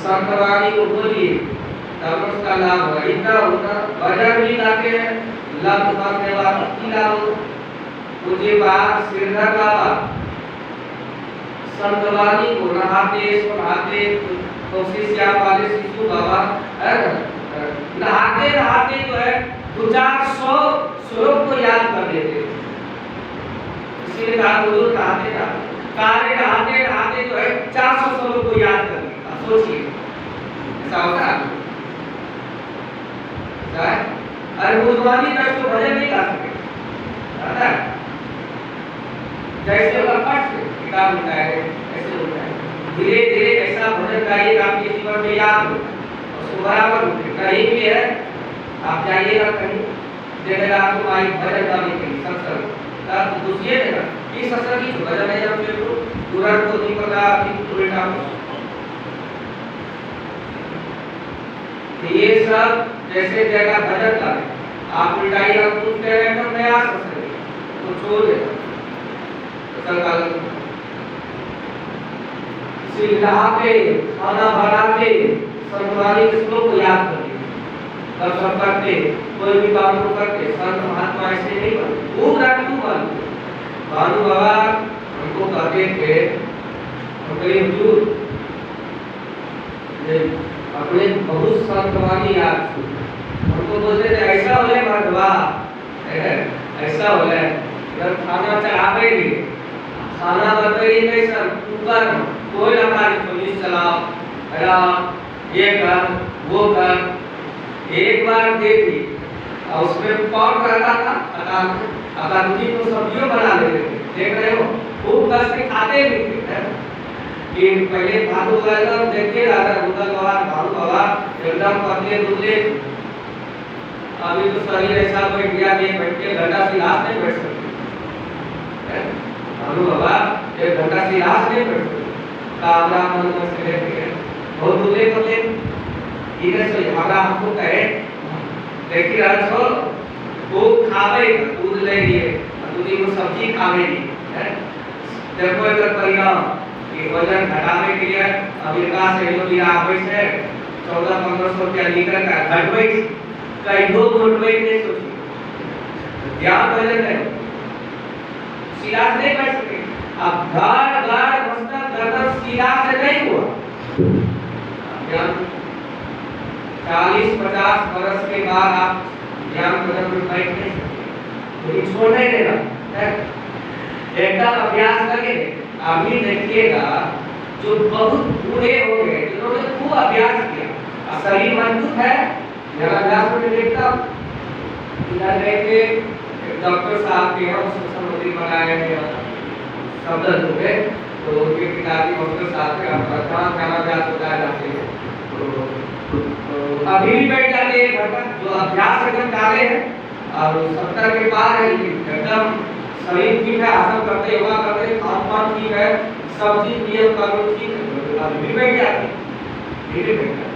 संतवाणी को बोलिए, तब उसका लाभ होगा। इतना होगा भजन भी गाते हैं, लब्ध करने वाला की लाभ मुझे बात सिरधर बाबा संतवाणी को नहाते सुनाते कोशिश क्या वाले शिशु बाबा नहाते जो है 200 श्लोक को याद कर लेते, इसीलिए कहा गुरु नहाते जो है 400 श्लोक को याद कर लेता। सोचिए ऐसा होता है। अरे बुद्धवानी तक तो भजन नहीं गा सके, जैसे किताब होता है ऐसे होता है। धीरे धीरे ऐसा भजन गाइए आपके जीवन में याद हो, उसको बराबर कहीं भी है आप जाइएगा कहीं देखेगा आपको माइक भजन गाने के लिए सत्संग तब दूसरी जगह इस सत्संग की भजन है जब फिर तुरंत को नहीं पता अभी उल्टा ये सब जैसे जगह भजन गाने आप उल्टाइएगा पूछते हैं तो नया सत्संग तो छोड़ देगा नहाते खाना बनाते संतवाणी के श्लोक को याद करिए, तब सब करते, कोई भी काम को करते, संत महात्मा ऐसे नहीं बनते, खूब राजू बनते। भानु बाबा हमको कहते थे, हमको हुजूर अपने बहुत संतवानी याद थी, हमको बोलते थे ऐसा हो मर्दवा, ऐसा हो जब खाना चढ़ावेगी, खाना बताइए कैसा कुकर कोई लगा पुलिस चलाओ, ये कर वो कर, एक बार देखी और उसमें पॉट रहता था, अकादमी को सब्जियों बना लेते थे, देख रहे हो खूब कस के खाते भी थे। कि पहले भालू वाला देखते रहता भालू बाबा एकदम पतले दुबले, अभी तो शरीर ऐसा बैठ गया कि बैठ के घंटा सिलास नहीं बैठ सकते। भालू बाबा 1 घंटा सिलास नहीं बैठ सकते, कामरा मन में से लेते बहुत दुबले पतले। इधर से हमरा हमको कहे देखिए रहा छो वो खावे दूध ले लिए, दूध को सब्जी खावे दी, देखो इधर परिणाम कि वजन घटाने के लिए अमेरिका से जो भी आवे से 1400-1500 रुपया लीटर का घटवे कई दो घटवे ने सोची ध्यान वजन नहीं सिला से नहीं कर सके। अब गाड़ मस्तक गर्दन सिला से नहीं हुआ, 40-50 वर्ष के बाद आप ध्यान वजन में बैठ नहीं सकते, लेकिन छोड़ नहीं देना, एकदम अभ्यास करके अभी देखिएगा जो बहुत बूढ़े हो गए जिन्होंने खूब अभ्यास किया, शरीर मजबूत है, मेरा अभ्यास में देखता इधर देखे डॉक्टर साहब के यहाँ संबंधी बनाए हैं शब्द होंगे, तो उनके पिताजी डॉक्टर साहब के आप खाना अभ्यास बताए जाते हैं, तो अभी भी बैठ जाते हैं घर पर, जो अभ्यास एकदम डाले हैं और 70 के पार है, एकदम शरीर ठीक है, आसन करते योगा करते खान पान ठीक है, सब चीज नियम कानून ठीक है, अभी भी बैठ जाते धीरे बैठ जाते,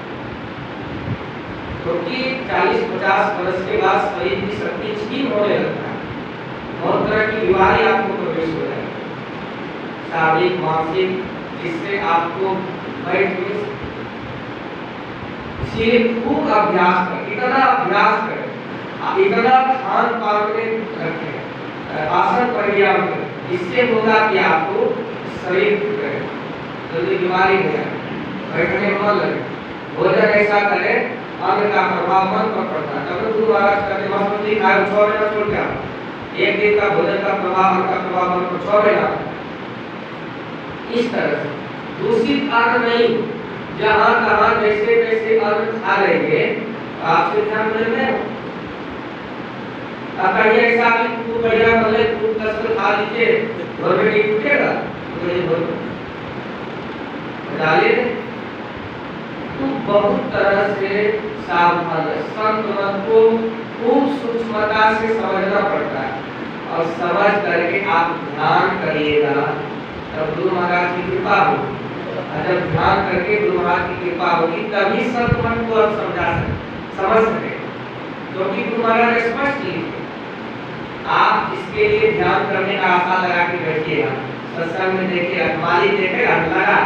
क्योंकि 40-50 वर्ष के बाद शरीर की शक्ति क्षीण होने लगता है, बहुत तरह की बीमारी आपको प्रवेश हो जाएगी, शारीरिक मानसिक, जिससे आपको बैठ में खूब अभ्यास कर, इतना अभ्यास करें, इतना खान पान में रखें, आसन प्राणायाम करें, इससे होगा कि आपको शरीर ठीक रहे, जल्दी बीमारी हो जाए, बैठने में मन लगे, भोजन ऐसा करें अन्न का प्रभाव मन पर पड़ता है, तब गुरु महाराज कहते मस्ती खाए 6 महीना छोड़ क्या, एक दिन का भोजन का प्रभाव अन्न का प्रभाव मन पर 6 महीना, इस तरह से दूषित अन्न नहीं, जहाँ कहाँ जैसे तैसे अन्न खा लेंगे आपसे ध्यान देना, कहीं ऐसा भी खूब बढ़िया भले खूब कसकर खा लीजिए घर में नहीं टूटेगा, तो ये डाले तो बहुत तरह से सावधान संत को खूब सूक्ष्मता से समझना पड़ता है, और समझ करके आप ध्यान करिएगा तब गुरु महाराज की कृपा होगी, और जब ध्यान करके गुरु महाराज की कृपा होगी तभी संत मन को आप समझ सके, क्योंकि गुरु महाराज स्पष्ट लिखे आप इसके लिए ध्यान करने का आशा लगा के बैठिएगा, सत्संग में देखिए अखबारी देखेगा लगा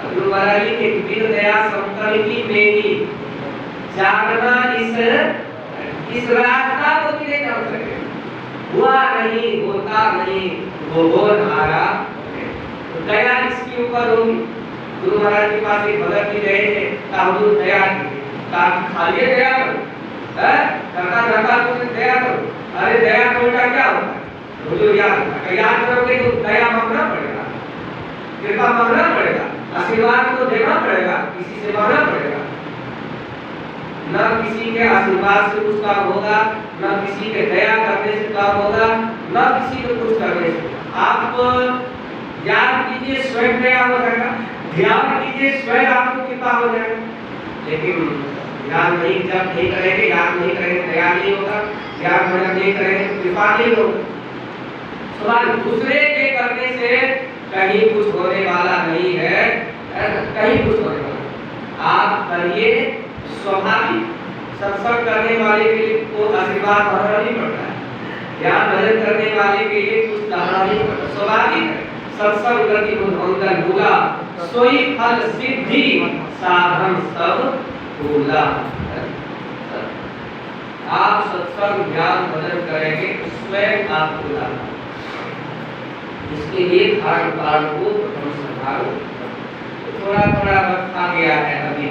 गुरु महाराज की बिन दया समतल की मेरी जागना इस रास्ता को किने जान सके, हुआ नहीं होता नहीं वो हो रहा, तो दया इसके ऊपर होगी। गुरु महाराज के पास एक भगत जी गए थे, हुजूर दया की, खाली दया करो, करता तो दया करो, अरे दया का उल्टा क्या होता है, हुजूर याद करोगे तो दया मांगना पड़ेगा, कृपा मांगना पड़ेगा, आशीर्वाद को देना पड़ेगा, किसी से मांगना पड़ेगा, न किसी के आशीर्वाद से कुछ काम होगा, न किसी के दया करने से काम होगा, न किसी को कुछ करने से। आप याद कीजिए स्वयं दया हो जाएगा, ध्यान कीजिए स्वयं आपको कृपा हो जाएगा, लेकिन ध्यान नहीं जब नहीं करेंगे, याद नहीं करेंगे दया नहीं होगा, याद नहीं करेंगे तो कृपा नहीं होगा। सवाल दूसरे के करने से कहीं कुछ होने वाला नहीं है, कहीं कुछ होने वाला, आप करिए स्वाभाविक, सत्संग करने वाले के लिए कोई आशीर्वाद मांगना नहीं पड़ता है, ध्यान भजन करने वाले के लिए कुछ कहना नहीं पड़ता, स्वाभाविक है, सत्संग गति बुद्धंकर भूला सोई फल सिद्धि साधन सब भूला, आप सत्संग ज्ञान भजन करेंगे तो स्वयं आपको लाभ। इसके लिए धारण काल को प्रथम संभालो। थोड़ा थोड़ा वक्त आ गया है अभी,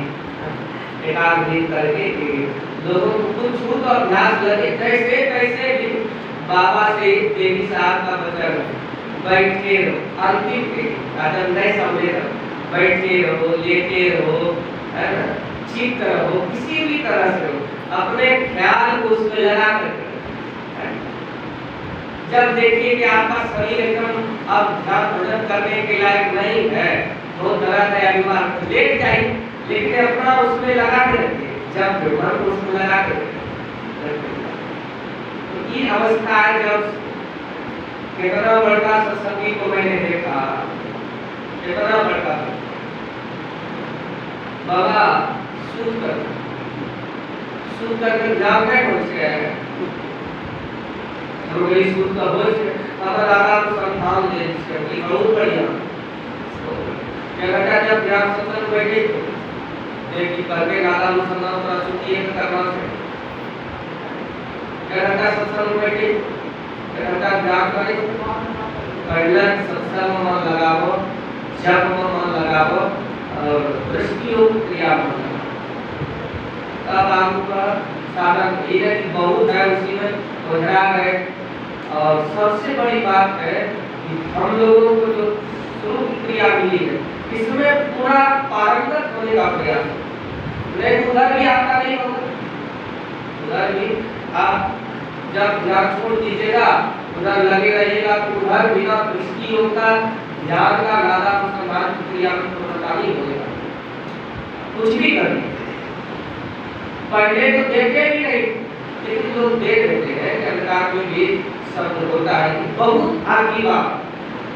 एक आध दिन करके लोगों को कुछ छूट और अभ्यास लगे। जैसे तैसे भी बाबा से देवी साहब का वचन, बैठे रहो, अंतिम के जब नहीं समझे बैठे रहो, लेटे रहो, है ना, चित्त रहो, किसी भी तरह से हो, अपने ख्याल को उसमें लगा कर जब देखिए कि आपका शरीर एकदम अब ध्यान भजन करने के लायक नहीं है, बहुत दर्द है, बीमार, लेट जाइए, लेकिन अपना उसमें लगा के रखिए। जब मन को उसमें लगा के तो ये अवस्था है जब कितना बड़का सत्संगी को मैंने देखा, कितना बड़का बाबा सूत कर जाम नहीं पहुंचे हैं, हम गई सूत का बोझ बाबा दादा को संभाल दे, इसके बहुत बढ़िया क्या घटा। जब ध्यान सत्संग बैठे देखिए करके गाला अनुसंधान प्रस्तुति एक करना है, क्या घटा सत्संग बैठे, क्या घटा ध्यान करे, पहले सत्संग में मन लगाओ, जप में मन लगाओ और दृष्टि योग क्रिया में लगाओ। तब आपका साधन ये है कि बहुत है उसी में उलझा गए। और सबसे बड़ी बात है कि हम लोगों को जो शुरू की क्रिया मिली है इसमें पूरा पारंगत होने का प्रयास है। नहीं उधर भी आपका नहीं होगा, उधर भी आप जब ध्यान छोड़ दीजिएगा, उधर लगे रहिएगा तो उधर बिना दृष्टि योग का ध्यान का गादा अनुसंधान की क्रिया में पूर्णता नहीं होगा। कुछ भी करने पहले तो देखे भी नहीं, लेकिन लोग देख लेते हैं कि अंधकार में भी शब्द होता है कि बहुत भागी बात,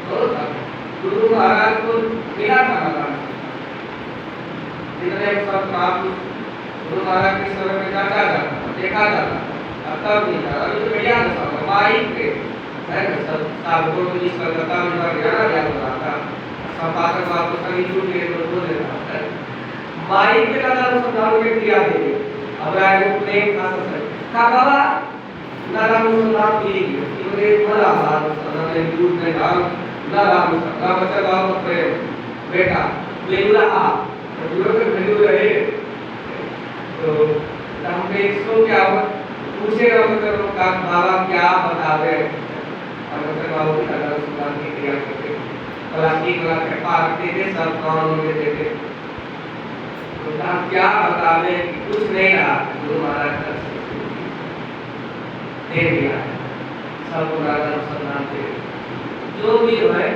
बहुत भागी। गुरु महाराज को मिला था महाराज जितने सब आप गुरु महाराज के समय में जाता था, देखा जाता, अब तब नहीं था, अभी तो बढ़िया था, माइक पे है ना, सब साधुओं को जिस कलकत्ता में ज्ञान ज्ञान हो रहा था, संपादक बात को सभी छूट गए तो बोल रहा था, माइक पे दादा अनुसंधान में क्रिया दे दी। अब राय को प्रेम था सब का बाबा दादा अनुसंधान की इन्होंने बोला अनुसंधान ने दूर में डाल दादा अनुसंधान बच्चा बाबा प्रेम बेटा बेलुरा आप दूर में भेजू रहे तो हम पे सो क्या हुआ पूछे मतलब का बाबा क्या बता दे और मतलब बाबू की दादा अनुसंधान की क्रिया करते प्लास्टिक वाला कृपा रखते थे, सब काम में देते थे। तो आप क्या बतावे कि कुछ नहीं रहा, गुरु महाराज का दे दिया सब पुराना अनुसंधान से जो भी है।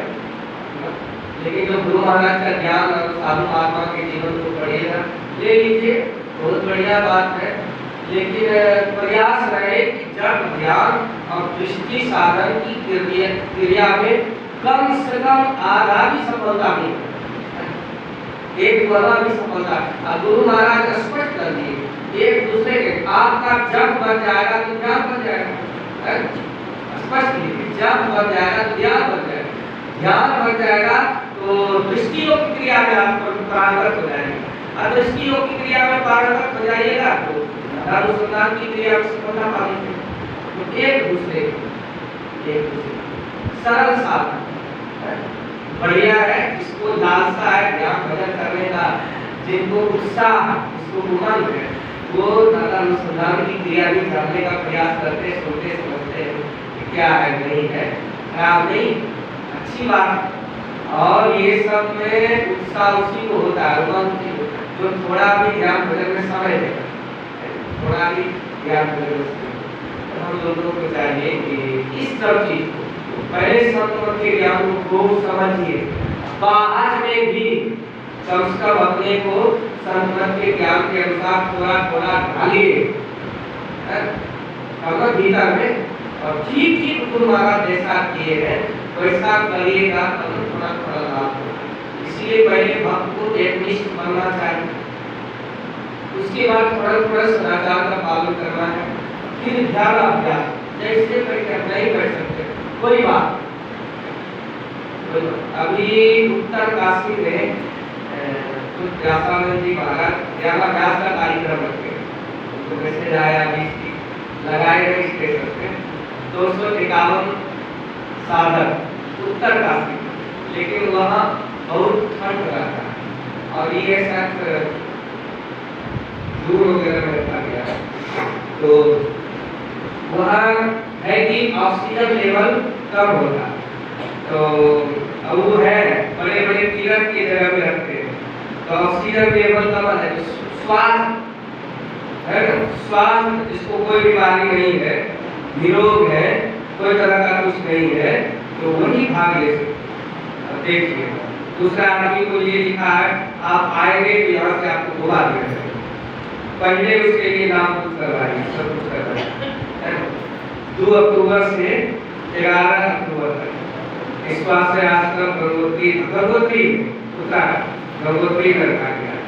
लेकिन जो गुरु महाराज का ज्ञान और साधु महात्मा के जीवन को पढ़िएगा, ले लीजिए, बहुत बढ़िया बात है। लेकिन प्रयास रहे कि जब ध्यान और दृष्टि साधन की क्रिया में कम से कम आधा भी सफलता मिले, एक वाला भी सफलता। गुरु महाराज स्पष्ट कर दिए एक दूसरे के आपका जब बन जाएगा तो ज्ञान बन जाएगा, स्पष्ट लिखिए, जब बन जाएगा तो ज्ञान बन जाएगा, ज्ञान बन जाएगा तो दृष्टि योग की क्रिया में आप पारंगत हो जाएंगे। और दृष्टि योग की क्रिया में पारंगत हो जाइएगा तो अनुसंधान की क्रिया में सफलता पाएंगे। तो एक दूसरे सरल साधन बढ़िया है। जिसको लालसा है ज्ञान भजन करने का, जिनको उत्साह है, जिसको उमंग है, वो दादा अनुसंधान की क्रिया भी जानने का प्रयास करते, सुनते, समझते हैं कि क्या है नहीं है, खराब नहीं, अच्छी बात। और ये सब में उत्साह उसी को होता है, उमंग जो थोड़ा भी ज्ञान भजन में समय देगा, थोड़ा भी ज्ञान भजन में। तो हम लोगों को चाहिए कि इस सब चीज को पहले संतों के ज्ञान को समझिए, बाहर में भी कम से कम अपने को संतों के ज्ञान के अनुसार थोड़ा थोड़ा ढालिए भीतर में। और ठीक ठीक गुरु महाराज जैसा किए हैं वैसा करिएगा तब थोड़ा थोड़ा लाभ होगा। इसलिए पहले भक्त को एकनिष्ठ बनना चाहिए, उसके बाद थोड़ा थोड़ा सदाचार का पालन करना है, फिर ध्यान अभ्यास। जैसे बैठे नहीं बैठ सकते कोई बात। अभी उत्तर काशी में कुछ व्यासानंद जी महाराज ज्ञानाभ्यास का कार्यक्रम रखे, तो मैसेज आया अभी लगाए गए स्टेशन पे 251 साधक उत्तर काशी, लेकिन वहाँ बहुत ठंड रहता है और ये शायद दूर वगैरह में रखा गया है। तो वहाँ है कि ऑक्सीजन लेवल कम होता है, तो अब वो है बड़े बड़े तीर्थ की जगह में रखते हैं, तो ऑक्सीजन लेवल कम है, तो श्वास है ना, श्वास जिसको कोई बीमारी नहीं है, निरोग है, कोई तरह का कुछ नहीं है, तो वही भाग ले सकते। देखिए दूसरा आदमी को ये लिखा है आप आएंगे तो यहाँ से आपको घुमा दिया जाएगा, पहले उसके लिए नाम बुक करवाइए, सब कुछ करवाइए। 2 अक्टूबर से 11 अक्टूबर तक स्वास्थ्य आश्रम गंगोत्री उत्तराखंड गंगोत्री में रखा गया है।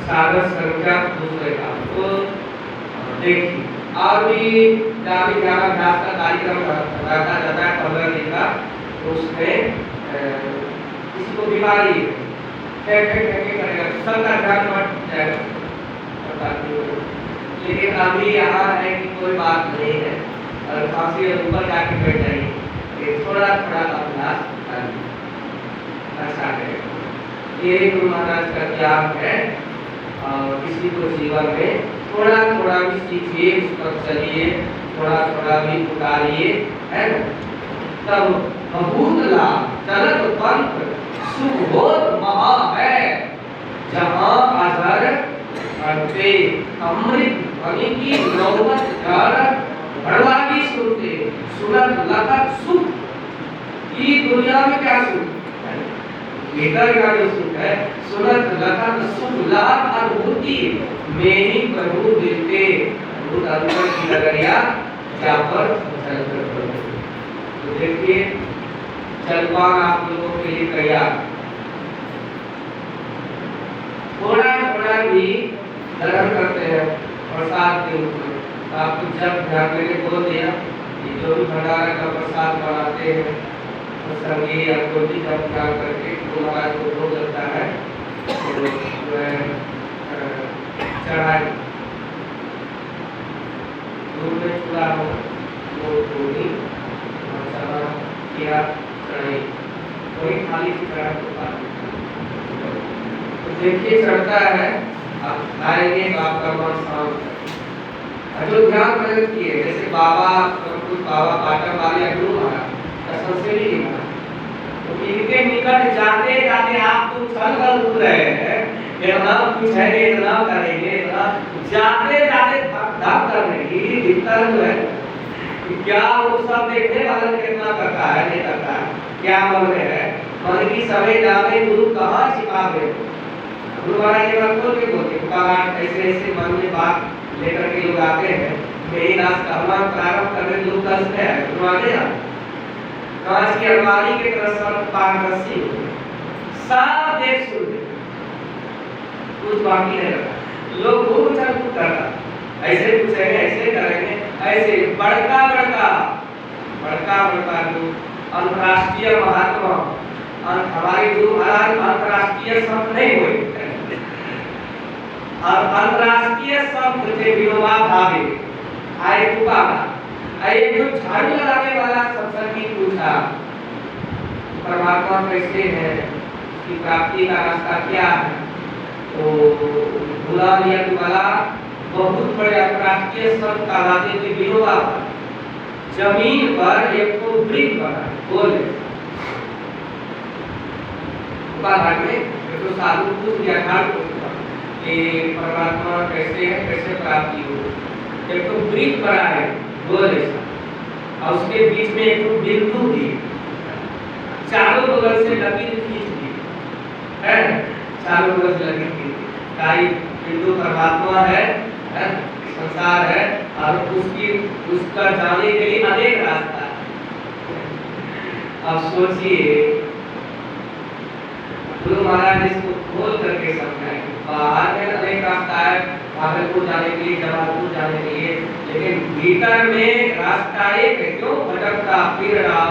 साधक संख्या दूसरे का तो देखिए, और भी ग्रामीण ज्ञानाभ्यास का कार्यक्रम रखा जाता है 15 दिन का, तो उसमें किसी को बीमारी करेगा सबका ध्यान मत जाएगा, लेकिन अभी यहाँ है कि कोई बात नहीं है और खांसी ऊपर जाके बैठ जाएगी, थोड़ा थोड़ा अभ्यास अच्छा करेगा। ये गुरु महाराज का ज्ञान है और किसी को जीवन में थोड़ा थोड़ा भी सीखिए, उस पर चलिए, थोड़ा थोड़ा भी उतारिए, है ना, तब बहुत लाभ चलत पंथ सुख बोध महा है, जहाँ अजर अंते अमृत बनी की नौबत जर भड़वागी सुनते सुनत लखत सुख। ये दुनिया में क्या सुख भीतर का जो सुख है, सुनत लखत सुख लाभ अनुभूति मेरी प्रभु देते भूत अंतर की लगरिया जा पर चल कर। तो देखिए जलपान आप लोगों के लिए तैयार, थोड़ा थोड़ा भी ग्रहण करते हैं प्रसाद के रूप में, तो आपको जब ध्यान मैंने बोल दिया कि जो भी भंडारा का प्रसाद बनाते हैं तो संगी या कोई भी जब ध्यान करके तो महाराज को भोग लगता है, तो चढ़ाई दूध में चूड़ा हो वो पूरी और चना किया चढ़ाई वही खाली चढ़ा होता है। तो देखिए चढ़ता है, आप आएंगे तो आपका मन शांत है। जो ध्यान प्रयोग किए जैसे बाबा कुछ बाबा पाटन वाले गुरु महाराज कसम से भी लिखा, तो इनके निकट जाते जाते आप तो छल कर उठ रहे हैं, इतना कुछ है इतना करेंगे, इतना जाते जाते धक करने की भीतर जो है क्या वो सब देखने वाला कितना करता है नहीं करता है, क्या मन में है, मन की सभी जाने गुरु कहाँ छिपा गए। गुरु महाराज ये बात बोल के बोलते ऐसे ऐसे मन में बात लेकर के लोग आते हैं, मेरी नाश करना प्रारंभ करने लोग कसते हैं, गुरु आते हैं कांच की अलमारी के तरह सब पारदर्शी हो, सब देख सुन कुछ बाकी नहीं रहा, लोग खूब चल कूद करता, ऐसे पूछेंगे ऐसे करेंगे, ऐसे बड़का बड़का बड़का बड़का जो अंतर्राष्ट्रीय महात्मा हमारे गुरु महाराज अंतर्राष्ट्रीय संत नहीं हुए, और अंतर्राष्ट्रीय संत थे विनोबा भावे आए पुकारा, एक जो झाड़ू लगाने वाला सत्संगी पूछा परमात्मा कैसे है, उसकी प्राप्ति का रास्ता क्या है, तो बुला लिया तुम्हारा बहुत बड़े अंतर्राष्ट्रीय संत कहलाते थे विनोबा, जमीन पर एक तो वृक्ष बना बोले घाट में एक तो साधु पूछ दिया घाट को कि परमात्मा कैसे है, कैसे प्राप्ति हो, एक तो वृक्ष बना है बोले और उसके बीच में एक बिंदु दी, चारों बगल से लकीर खींच दी है, चारों बगल से लकीर खींच दी, काई बिंदु परमात्मा है, संसार है और उसकी उसका जाने के लिए अनेक रास्ता है। अब सोचिए गुरु महाराज इसको खोल करके समझाए, बाहर में अनेक रास्ता है, भागलपुर जाने के लिए, जमालपुर जाने के लिए, लेकिन भीतर में रास्ता एक है, क्यों भटकता फिर रहा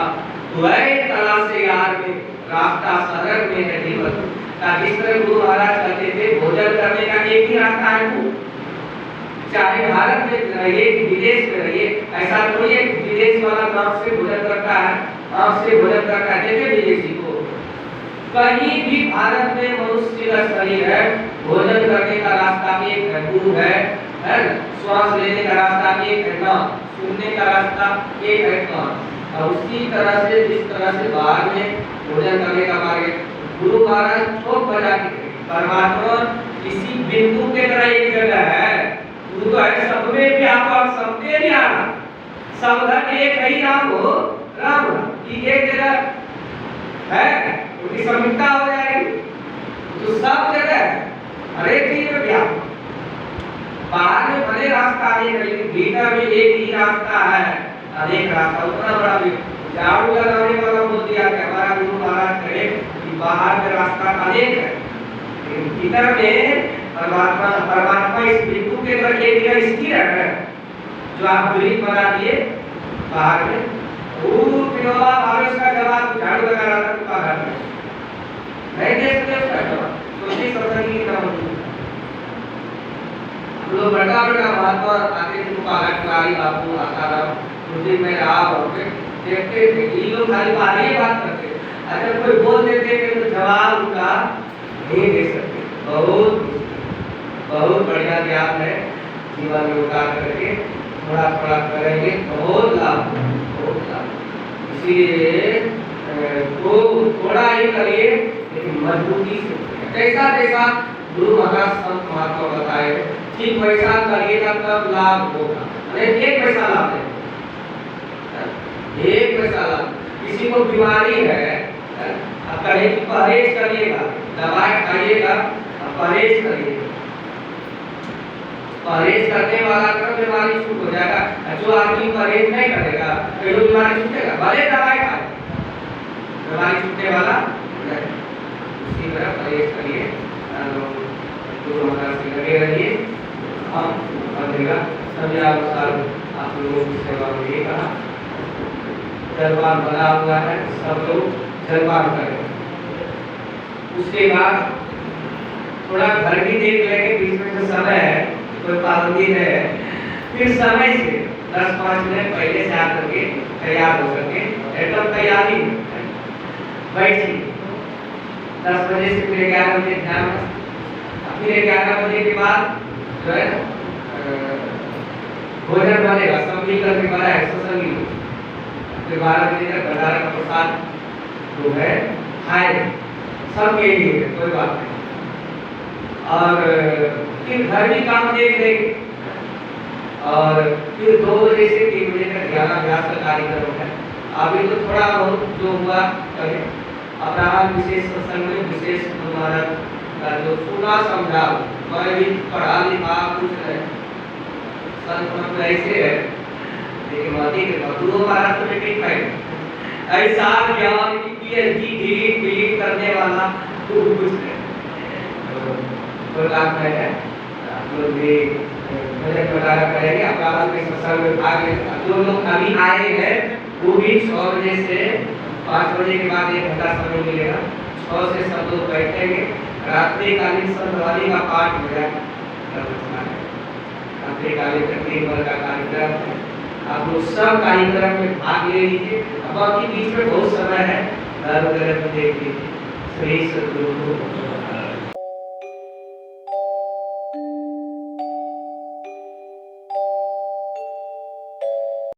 कला से यार में रास्ता सड़क में है जीवन का, जिस तरह गुरु महाराज कहते थे भोजन करने का एक ही रास्ता है, चाहे भारत में रहिए कि विदेश में रहिए, ऐसा थोड़ी है कि विदेश वाला नाम से भोजन करता है, नाम से भोजन करता है। देखे विदेशी को कहीं भी भारत में मनुष्य का शरीर है, भोजन करने का रास्ता एक है, मुंह है ना, श्वास लेने का रास्ता एक है ना, सुनने का रास्ता एक है ना। और उसी तरह से जिस तरह से बाहर में भोजन करने का मार्ग, गुरु महाराज ठोक बजा के परमात्मा किसी बिंदु के तरह एक जगह है, गुरु है सब में व्यापक, सबके ज्ञान, सब धन एक ही राम हो, राम की एक जगह है, उनकी समीक्षा हो जाएगी तो सब जगह हर एक चीज में व्यापक। बाहर में भले रास्ता एक है, लेकिन भीतर में एक ही रास्ता है, अनेक रास्ता। उतना बड़ा भी झाड़ू लगाने वाला बोल दिया कि हमारा गुरु महाराज कहे कि बाहर में रास्ता अनेक है, लेकिन भीतर में परमात्मा इस बिंदु के अंदर एक जगह स्थिर है, जो आप ब्रिज बना दिए बाहर में। विनोबा भावे उसका जवाब झाड़ू लगा रहा था उनका घर में, नहीं दे सकते उसका जवाब, सोची सत्संग की तरह लोग बड़ा बड़ा महात्मा आते थे, पालाकारी बापू आसाराम उसी में रहा होते देखते थे कि ये लोग खाली बाहर ही बात करते, अगर कोई बोल देते थे तो जवाब उनका नहीं दे सकते। बहुत बहुत बढ़िया ज्ञान है, जीवन में उतार करके थोड़ा थोड़ा करेंगे, बहुत लाभ, बहुत लाभ। इसीलिए तो थोड़ा ही करिए लेकिन मजबूती से, जैसा जैसा गुरु महाराज संत महात्मा बताए ठीक वैसा करिएगा तब लाभ होगा। अरे एक पैसा लाभ है, एक पैसा लाभ। किसी को बीमारी है, अब कहे कि परहेज करिएगा, दवाई खाइएगा, परहेज करिएगा, परहेज करने वाला का बीमारी छूट हो जाएगा। जो आदमी परहेज नहीं करेगा तो बीमारी छूटेगा, भले दवाई खाए, बीमारी छूटने वाला नहीं। इसी तरह परहेज करिए, गुरु महाराज से लगे रहिए। हम सभी अनुसार आप लोगों की सेवा में ये कहा, जलपान बना हुआ है, सब लोग जलपान करें। उसके बाद थोड़ा घर भी देख लेंगे, बीच में जो समय है कोई पाबंदी है, फिर समय से 10-5 मिनट पहले से आकर के तैयार हो करके एकदम तैयारी बैठिए। 10 बजे से फिर 11 बजे ध्यान, फिर 11 बजे के बाद जो है भोजन बनेगा, सब मिल करके बना है सत्संगी लोग। फिर 12 बजे तक भंडारा का प्रसाद जो है खाए, सब के लिए कोई बात नहीं। और फिर घर भी काम देख लेंगे, और फिर 2 बजे से 3 बजे तक ज्ञानाभ्यास का कार्यक्रम है। अभी तो थोड़ा बहुत जो हुआ करें, अपना विशेष सत्संग में विशेष हमारा जो सुना समझा, मैं भी पढ़ा लिखा कुछ है, संत ऐसे है, लेकिन मती के गुरु महाराज तो ठीक है, ऐसा ज्ञान की पीएचडी डिलीट करने वाला कुछ है, तो बात है। आप लोग भी भजन वगैरह करेंगे, अपना के सत्संग में भाग लेंगे। जो लोग अभी आए हैं वो भी 6 बजे से 5 बजे के बाद 1 घंटा समय मिलेगा, 6 से सब लोग बैठेंगे। रात्रिकालीन संध्यावाली का पाठ हो जाएगा, रात्रिकालीन दिन भर का कार्यक्रम है। आप लोग सब कार्यक्रम में भाग ले लीजिए, बाकी बीच में बहुत समय है, देख लीजिए। श्री सद्गुरु